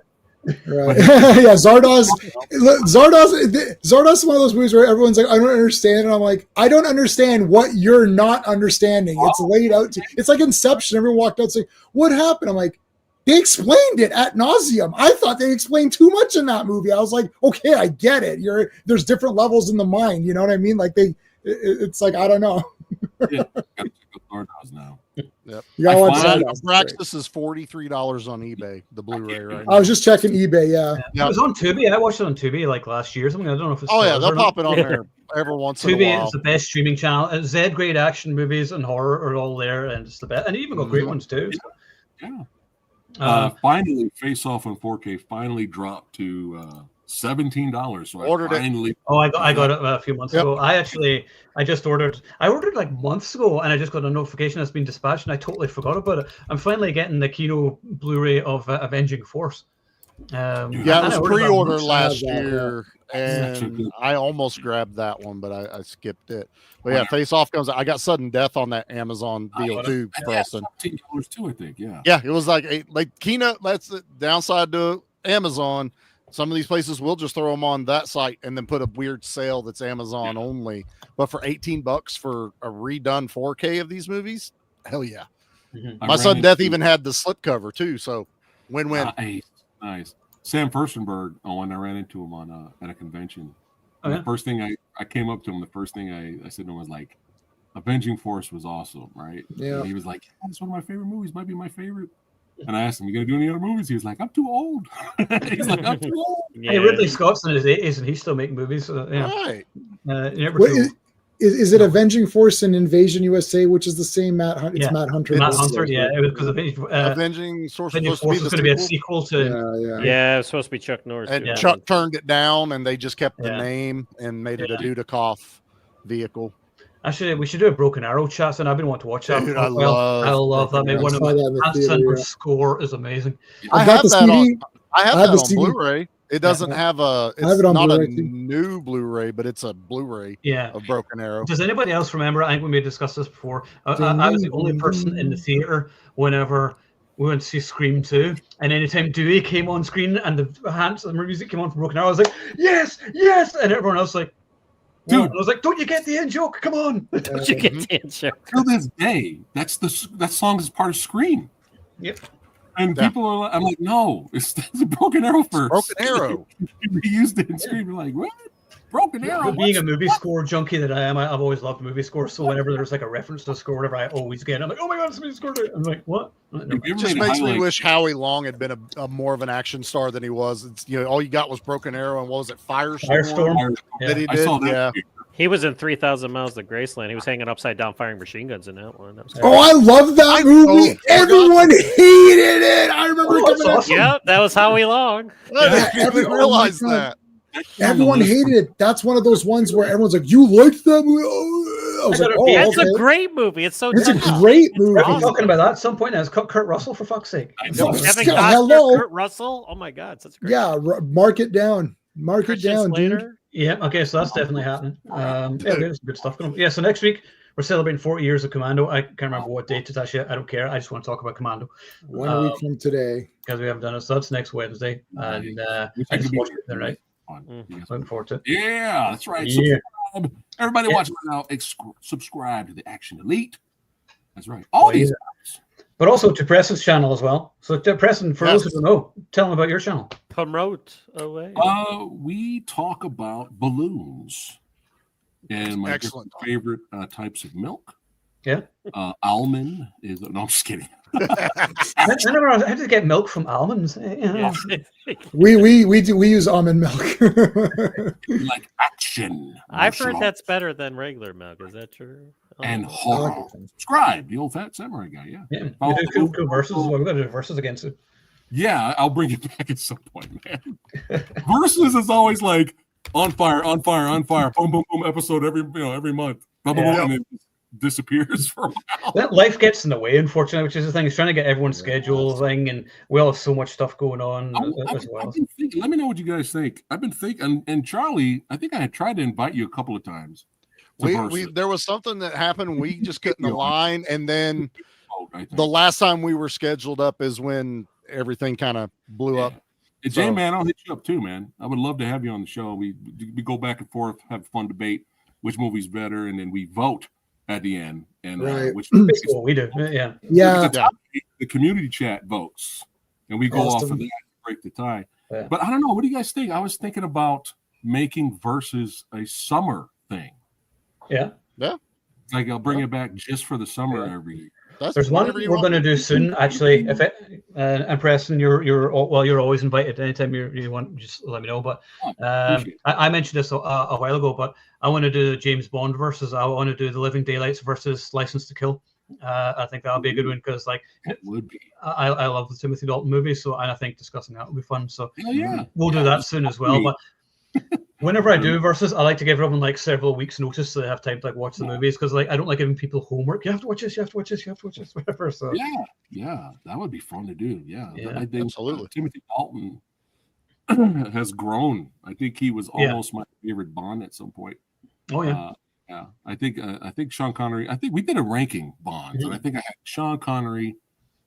Right. Yeah, Zardoz is one of those movies where everyone's like, I don't understand. And I'm like, I don't understand what you're not understanding. It's laid out. It's like Inception. Everyone walked out saying, what happened? I'm like, they explained it ad nauseum. I thought they explained too much in that movie. I was like, okay, I get it. There's different levels in the mind. You know what I mean? Like it's like, I don't know. Yeah, gotta check out Zardoz now. Yep. You gotta watch Abraxas is $43 on eBay, the Blu-ray right now. I was just checking eBay. Yeah. It was on Tubi. I watched it on Tubi last year. Something I don't know if it's. Oh yeah, they'll pop it on there every once in a while. Tubi is the best streaming channel. Z grade action movies and horror are all there, and it's the best. And even got great ones too. Yeah. Finally, Face Off on 4K finally dropped to $17. So Ordered it. Oh, I got it a few months ago. I ordered like months ago, and I just got a notification that's been dispatched, and I totally forgot about it. I'm finally getting the Kino Blu-ray of Avenging Force. It was pre-order last year, and I almost grabbed that one, but I skipped it. But yeah, Face Off comes out. I got sudden death on that Amazon deal too, Preston. $15 too, I think. Yeah. Yeah, it was like Kino. That's the downside to Amazon. Some of these places will just throw them on that site and then put a weird sale that's Amazon only. But for $18 for a redone 4K of these movies, hell yeah. Mm-hmm. My son Death even had the slipcover too, so win-win. Nice. Sam Furstenberg, when I ran into him on at a convention. The first thing I came up to him, the first thing I said to him was like, Avenging Force was awesome, right? Yeah. And he was like, yeah, it's one of my favorite movies, might be my favorite. And I asked him, you gonna do any other movies? He was like, I'm too old. He's like, I'm too old. Yeah. Hey, Ridley Scott's in his 80s and he's still making movies. Right. Is it Avenging Force and Invasion USA, which is the same Matt Hunter? It's Matt Hunter. Matt Hunter, yeah. It was because Avenging Force was going to be a sequel to. Yeah, it was supposed to be Chuck Norris. And Chuck turned it down, and they just kept the name and made it a Dudikoff vehicle. Actually, we should do a Broken Arrow chat, and I've been wanting to watch that. Dude, I love that. Maybe one of my Hans Zimmer's score is amazing. I have that on Blu-ray. It doesn't have a. It's not a new Blu-ray, but it's a Blu-ray. Of Broken Arrow. Does anybody else remember? I think we may have discussed this before. I was the only person in the theater whenever we went to see Scream 2, and anytime Dewey came on screen and the music came on from Broken Arrow, I was like, yes, and everyone else was like. Dude, I was like, "Don't you get the end joke? Come on!" Don't you get the end joke? To this day, that song is part of Scream. Yep. And people are like, I'm like, no, it's a Broken Arrow first. Broken Arrow. We used it in Scream. We're like, what? Broken Arrow. Being a movie score junkie that I am, I've always loved movie scores. So whenever there's like a reference to a score, whatever, I always get it. I'm like, oh my god, somebody scored it. I'm like, what? It just makes me wish Howie Long had been a more of an action star than he was. It's, all you got was Broken Arrow and what was it, Firestorm? That he did. Yeah. He was in 3,000 Miles to Graceland. He was hanging upside down firing machine guns in that one. That was I love that movie. Everyone hated it. I remember coming out. Yeah, that was Howie Long. I didn't realize that. Everyone hated it. That's one of those ones where everyone's like, "You liked that movie?" I was like, "That's a great movie. It's a great movie." We're talking about that at some point. Now, it's Kurt Russell for fuck's sake. Hello, Kurt Russell. Oh my god, that's great. Yeah, mark it down. Mark it down, dude. Yeah. Okay, so that's definitely happening. There's good stuff going on. Yeah. So next week we're celebrating 40 years of Commando. I can't remember what date it's actually. I don't care. I just want to talk about Commando. 1 week from today, because we haven't done it. So that's next Wednesday, and I just watched it right. Looking forward to it. Yeah, that's right. Yeah. Everybody watching right now, subscribe to the Action Elite. That's right. All these guys. But also to Preston's channel as well. So Preston, for those who don't know, tell them about your channel. Promote away. We talk about balloons and my favorite types of milk. Yeah. Almond is no, I'm just kidding. I had to get milk from almonds. We use almond milk. Like Action. I've heard that's better than regular milk. Is that true? And horror. Subscribe, the old fat samurai guy. Yeah. We do cool verses. We're going to do verses against it. Yeah, I'll bring it back at some point, man. Versus is always like on fire, boom, boom, boom. Episode every month. Boom, boom, and it disappears for a while. That life gets in the way, unfortunately, which is the thing. It's trying to get everyone's schedule thing, and we all have so much stuff going on as well. I've been thinking, let me know what you guys think. I've been thinking, and Charlie, I think I had tried to invite you a couple of times. There was something that happened. We just couldn't align, and then the last time we were scheduled up is when everything kind of blew up. Hey, Jay, man, I'll hit you up too, man. I would love to have you on the show. We go back and forth, have a fun debate, which movie's better, and then we vote at the end. And which basically what we do. Yeah. The community chat votes, and we go off of that to break the tie. Yeah. But I don't know. What do you guys think? I was thinking about making versus a summer thing. Yeah. Like I'll bring it back just for the summer every year. There's one we're going to do soon, actually. If and Preston, you're always invited anytime you want. Just let me know. But I mentioned this a while ago, but I want to do James Bond versus. I want to do The Living Daylights versus License to Kill. I think that'll be a good one because, it would be. I love the Timothy Dalton movies, so I think discussing that will be fun. So we'll do that soon as well. But whenever I do versus, I like to give everyone several weeks notice so they have time to watch the movies because I don't like giving people homework. You have to watch this. You have to watch this. You have to watch this. Whatever. So that would be fun to do. Yeah, I think absolutely. Timothy Dalton has grown. I think he was almost my favorite Bond at some point. Oh yeah. I think Sean Connery. I think we did a ranking Bond, and I think I had Sean Connery,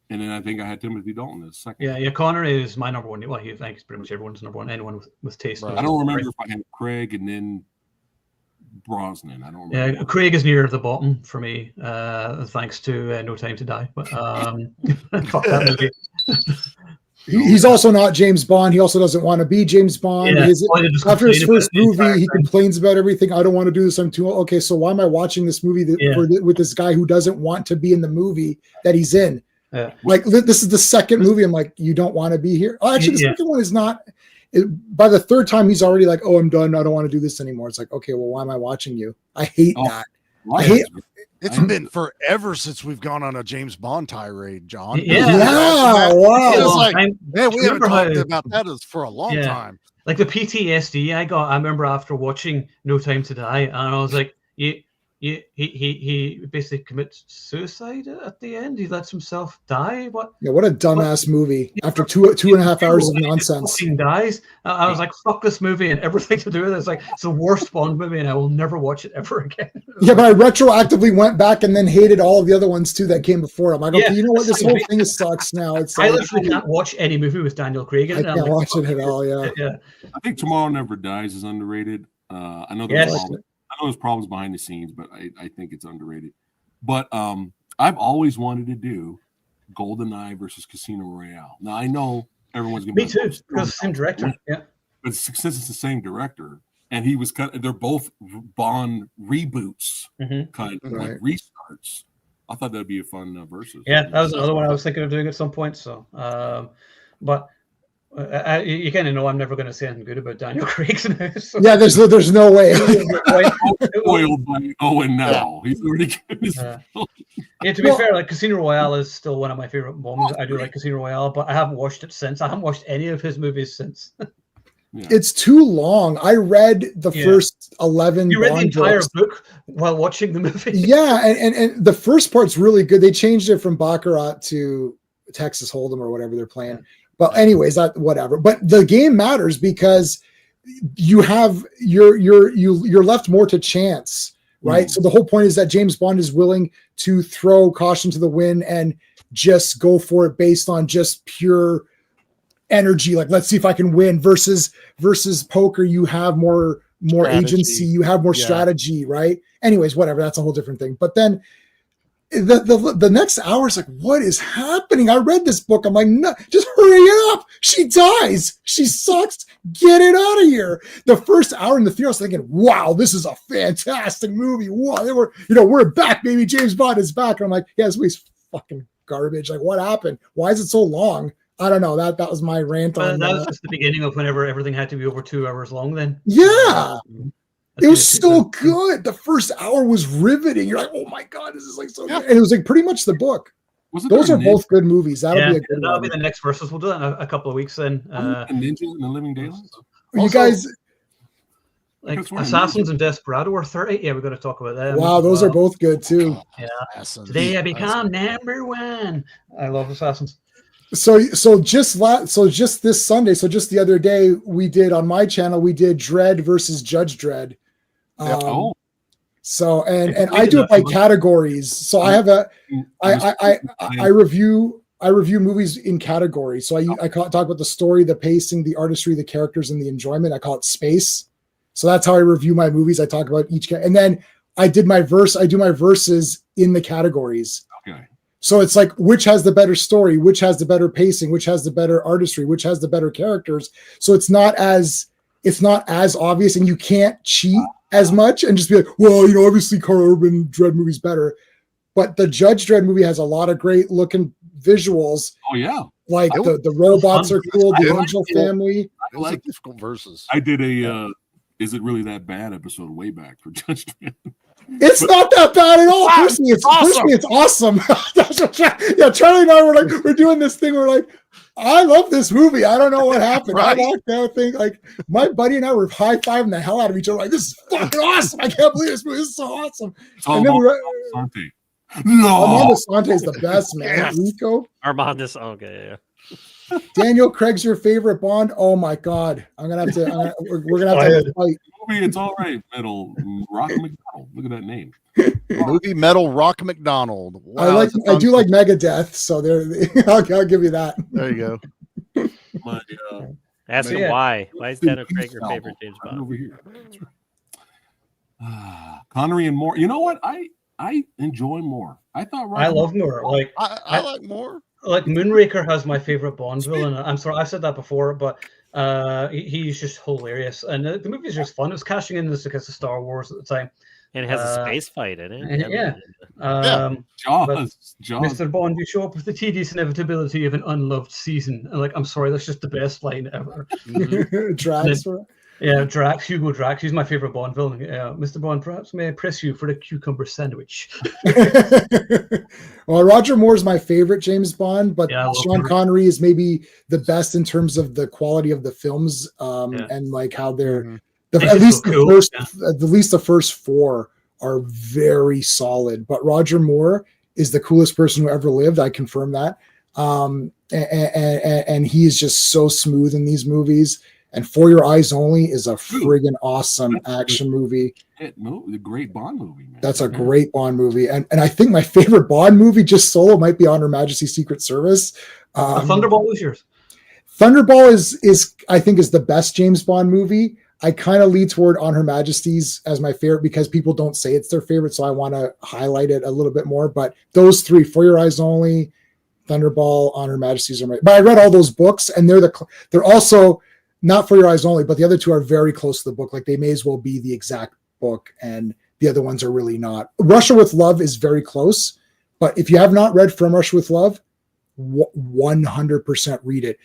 And then I think I had Timothy Dalton as second. Yeah. Connery is my number one. Well, I think it's pretty much everyone's number one. Anyone with taste. Right. I don't remember if I had Craig and then Brosnan. I don't remember. Yeah, Craig is near the bottom for me, thanks to No Time to Die. But fuck that movie. He's also not James Bond. He also doesn't want to be James Bond. Yeah, After his first movie, he complains about everything. I don't want to do this. I'm too okay. So why am I watching this movie with this guy who doesn't want to be in the movie that he's in? Yeah. Like this is the second movie. I'm like, you don't want to be here. Oh, actually, the second one is not. By the third time, he's already like, oh, I'm done. I don't want to do this anymore. It's like, okay, well, why am I watching you? I hate that. I hate. It's been forever since we've gone on a James Bond tirade, John. Yeah, wow. It was like, man, we haven't talked about that for a long time. Like the PTSD I got, I remember after watching No Time to Die, and I was like, he basically commits suicide at the end. He lets himself die. What? Yeah, what a dumbass movie. After two and a half hours of nonsense, he dies. I was like, fuck this movie and everything to do with it. It's like it's the worst Bond movie, and I will never watch it ever again. Yeah, but I retroactively went back and then hated all of the other ones too that came before. I'm like, okay, you know what? This whole thing sucks now. It's I literally can't watch any movie with Daniel Craig in it. I can't watch it at all. Yeah. I think Tomorrow Never Dies is underrated. I know there's problems behind the scenes, but I think it's underrated. But I've always wanted to do GoldenEye versus Casino Royale. Now I know everyone's gonna. Me too, because the same director. Yeah, but since it's the same director, and he was they're both Bond reboots, kind of like restarts. I thought that'd be a fun versus. Yeah, that was another one I was thinking of doing at some point. So, but. You kind of know I'm never going to say anything good about Daniel Craig. So. Yeah, there's no way. Oiled by Owen now. He's already to be fair, like Casino Royale is still one of my favorite moments. I do like Casino Royale, but I haven't watched it since. I haven't watched any of his movies since. It's too long. I read the first 11. You read the entire book while watching the movie. Yeah, and the first part's really good. They changed it from Baccarat to Texas Hold'em or whatever they're playing. But anyways, that whatever. But the game matters because you're left more to chance, right? So the whole point is that James Bond is willing to throw caution to the wind and just go for it based on just pure energy. Like, let's see if I can win. Versus poker, you have more agency, you have more strategy, right? Anyways, whatever. That's a whole different thing. But then. The next hour is like, what is happening? I read this book. I'm like, no, just hurry up. She dies. She sucks. Get it out of here. The first hour in the theater, I was thinking, wow, this is a fantastic movie. Wow, we're back, baby. James Bond is back. And I'm like, yeah, this movie's fucking garbage. Like, what happened? Why is it so long? I don't know. That was my rant on that. Was just the beginning of whenever everything had to be over 2 hours long then. Yeah. It was so good. The first hour was riveting. You're like, oh my God, this is like so good. And it was like pretty much the book. Those are both good movies. That'll be a good that'll be the next versus. We'll do that in a couple of weeks then. Ninjas and the Living Daylights. You guys like Assassins and Desperado are 30. Yeah, we're going to talk about them. Wow, those are both good too. Yeah. Today I become number one. I love Assassins. So just this Sunday, so just the other day, we did on my channel, we did Dredd versus Judge Dredd. So and I do it by categories. So I have I review movies in categories. So I talk about the story, the pacing, the artistry, the characters, and the enjoyment. I call it space. So that's how I review my movies. I talk about each and then I do my verses in the categories. Okay. So it's like, which has the better story, which has the better pacing, which has the better artistry, which has the better characters. So it's not as obvious, and you can't cheat as much and just be like, well, obviously Carl Urban Dredd movie's better. But the Judge Dredd movie has a lot of great looking visuals. Oh yeah. Like the robots are cool, the Angel family. I like difficult verses. I did a Is It Really That Bad episode way back for Judge Dredd. It's not that bad at all. Personally, it's awesome. Charlie and I we're doing this thing. We're like, I love this movie. I don't know what happened. Right. I walked out thing like my buddy and I were high-fiving the hell out of each other. Like, this is fucking awesome. I can't believe this movie. This is so awesome. And then No, Armando Sante is the best, man. Yes. Rico. Armandus. Okay, yeah. Daniel Craig's your favorite Bond? Oh my God. We're gonna have to have a fight. Movie, it's all right. Metal Rock McDonald. Look at that name. Movie Metal Rock McDonald. Wow, I do like Megadeth, so there I'll give you that. There you go. My, Ask him why. Why is Daniel Craig your favorite James Bond? Over here. Connery and Moore. You know what? I enjoy Moore. I thought I love Moore. Like I like Moore. Like Moonraker has my favorite Bond villain. I'm sorry, I've said that before, but he's just hilarious, and the movie's just fun. It was cashing in this because of Star Wars at the time, and it has a space fight in it. And, Jaws. Mr. Bond, you show up with the tedious inevitability of an unloved season. And like, I'm sorry, that's just the best line ever. Drax. Yeah, Drax, Hugo Drax. He's my favorite Bond villain. Mr. Bond, perhaps may I press you for a cucumber sandwich? Well, Roger Moore's my favorite James Bond, but Sean Connery is maybe the best in terms of the quality of the films, and like how they're at least the first four are very solid. But Roger Moore is the coolest person who ever lived. I confirm that. And he is just so smooth in these movies. And For Your Eyes Only is a friggin' awesome action movie. The great Bond movie, man. That's a great Bond movie. And I think my favorite Bond movie, just solo, might be On Her Majesty's Secret Service. Thunderball was yours. Thunderball is I think is the best James Bond movie. I kind of lead toward On Her Majesty's as my favorite because people don't say it's their favorite, so I want to highlight it a little bit more. But those three, For Your Eyes Only, Thunderball, On Her Majesty's are my. But I read all those books, and they're also not For Your Eyes Only, but the other two are very close to the book. Like they may as well be the exact book, and the other ones are really not. Russia with Love is very close, but if you have not read From Russia with Love, 100% read it.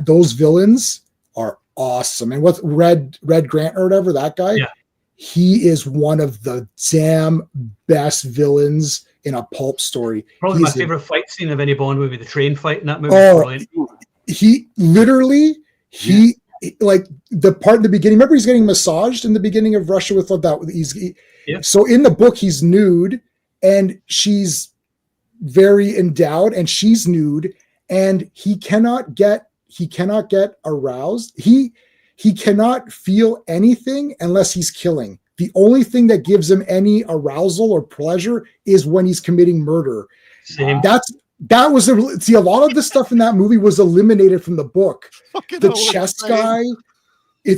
Those villains are awesome. And what Red Grant or whatever, that guy, he is one of the damn best villains in a pulp story. Probably my favorite fight scene of any Bond movie, the train fight in that movie. Like the part in the beginning, remember he's getting massaged in the beginning of Russia with Love. So in the book he's nude and she's very endowed and she's nude and he cannot get aroused. He cannot feel anything unless he's killing. The only thing that gives him any arousal or pleasure is when he's committing murder. Same. A lot of the stuff in that movie was eliminated from the book. The chess guy, they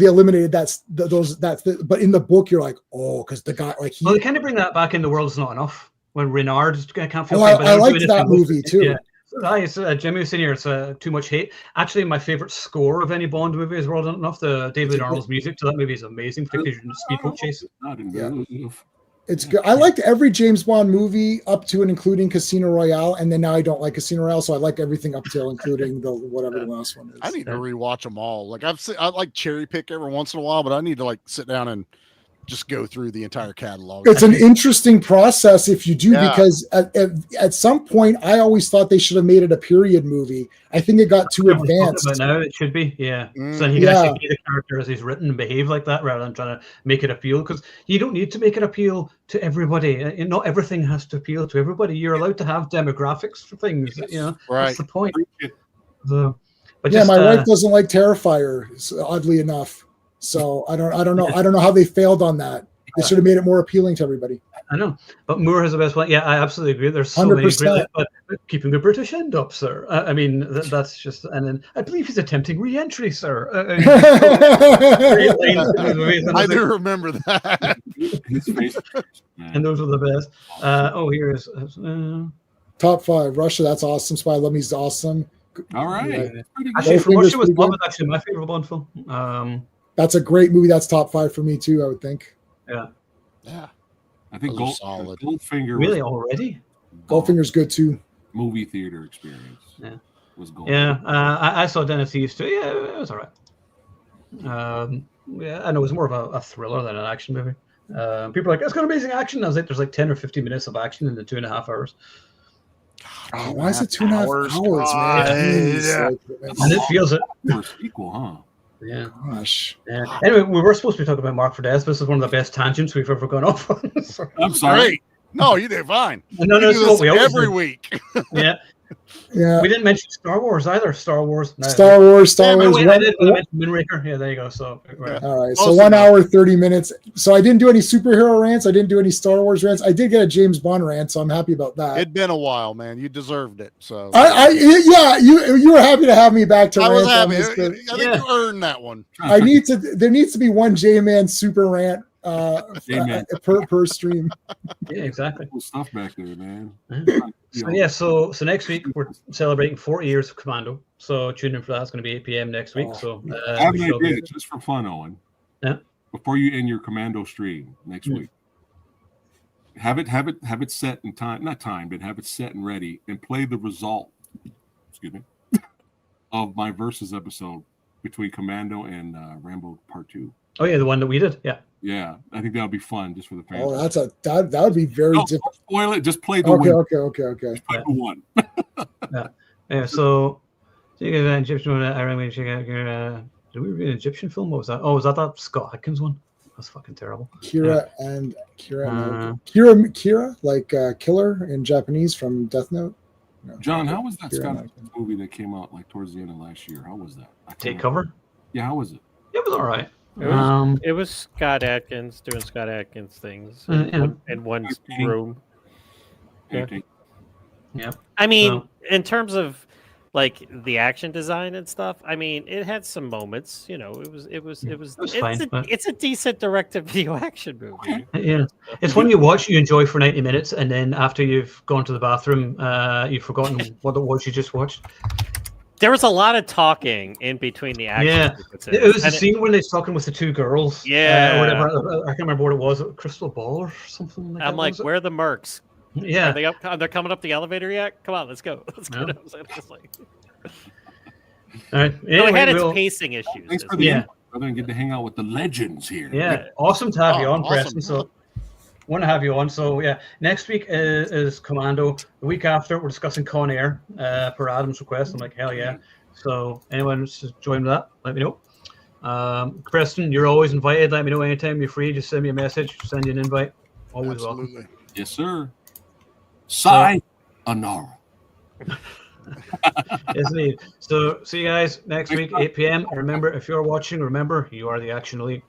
eliminated that, but in the book you're like, oh, because the guy they kind of bring that back in The World's Not Enough when Renard can't feel. I liked that movie too. Yeah. Jimmy was saying here, it's too much hate. Actually, my favorite score of any Bond movie is World Not Enough. The David Arnold's music to that movie is amazing, particularly in the speedboat chase. It's good. I liked every James Bond movie up to and including Casino Royale, and then now I don't like Casino Royale, so I like everything up till including whatever the last one is. I need to rewatch them all. Like I like cherry pick every once in a while, but I need to like sit down and just go through the entire catalog. It's an interesting process if you do, because at some point I always thought they should have made it a period movie. I think it got too advanced. But now it should be, So then he can actually be the character as he's written and behave like that, rather than trying to make it appeal. Because you don't need to make it appeal to everybody. Not everything has to appeal to everybody. You're allowed to have demographics for things. That's the point. My wife doesn't like Terrifier, oddly enough. So I don't know how they failed on that. They should have made it more appealing to everybody. I know, but Moore has the best one. Yeah, I absolutely agree. There's so 100%. Many brilliant, but keeping the British end up, sir. I mean, that's just. And then I believe he's attempting re-entry, sir. I do remember that. And those were the best. Here is top 5. Russia, that's awesome. Spy Lummy's awesome. All right. Actually, Russia was Love is actually my favorite Bond film. That's a great movie. That's top 5 for me too, I would think. Yeah. I think Goldfinger really already. Goldfinger's good too. Movie theater experience. Was gold. Yeah. I saw Dennis East too. Yeah, it was all right. I know it was more of a thriller than an action movie. People are like, it's got amazing action. I was like, there's like 10 or 15 minutes of action in the 2.5 hours. Oh, why is it 2.5 hours, man? And it feels it. For a sequel, huh? Yeah. Gosh. Yeah. Anyway, we were supposed to be talking about Mark for Death. This is one of the best tangents we've ever gone off on. I'm sorry. No, you did fine. No, we do this every week. Yeah. Yeah. We didn't mention Star Wars either. Star Wars. No. Star Wars. Oh, wait, I did. I mentioned Moonraker. Yeah, there you go. So, right. All right. So Close 1 enough. hour, 30 minutes. So I didn't do any superhero rants. I didn't do any Star Wars rants. I did get a James Bond rant, so I'm happy about that. It'd been a while, man. You deserved it. So You were happy to have me back to I was rant on happy. this, I think you earned that one. there needs to be one J-Man super rant J-Man. per stream. Yeah, exactly. Cool stuff back there, man. So next week we're celebrating 40 years of Commando. So tune in for that. It's going to be 8 p.m. next week. So I have an idea, just for fun, Owen. Yeah. Before you end your Commando stream next week, have it set in time, not time, but have it set and ready, and play the result. Excuse me, of my versus episode between Commando and Rambo Part 2. Oh yeah, the one that we did. Yeah. Yeah, I think that would be fun just for the fans. Oh, that would be very difficult. Don't spoil it. Just play the Okay, win. okay. Just play the one. Yeah. So you get an Egyptian one. I remember check out. Did we read an Egyptian film? What was that? Oh, was that Scott Adkins one? That's fucking terrible. Kira, like killer in Japanese from Death Note. No. John, how was that Kira Scott Adkins. movie that came out like towards the end of last year? How was that? Take Cover. Yeah, how was it? It was all right. It was Scott Adkins doing Scott Adkins things in one room. Yeah. I mean, in terms of like the action design and stuff, I mean, it had some moments. You know, it's a decent direct-to-video action movie. Yeah, it's when you watch, you enjoy for 90 minutes, and then after you've gone to the bathroom, you've forgotten what it was you just watched. There was a lot of talking in between the action. Yeah, it was the scene when they're talking with the two girls. Yeah, or whatever. I can't remember what it was. Crystal Ball or something. Like I'm that, like, where are the mercs? Yeah, are they up? They're coming up the elevator yet? Come on, let's go. Let's go. All right. Anyway, it had its pacing issues. Thanks for the invite, brother, and get to hang out with the legends here. Yeah, awesome to have you on, awesome. Preston. So, want to have you on. So, yeah, next week is Commando. The week after, we're discussing Con Air per Adam's request. I'm like, hell yeah. So, anyone wants to join that, let me know. Preston, you're always invited. Let me know anytime you're free. Just send me a message, send you an invite. Always welcome. Yes, sir. Sayonara. Yes, indeed. So, see you guys next week, 8 p.m. And remember, if you're watching, remember, you are the Action Elite.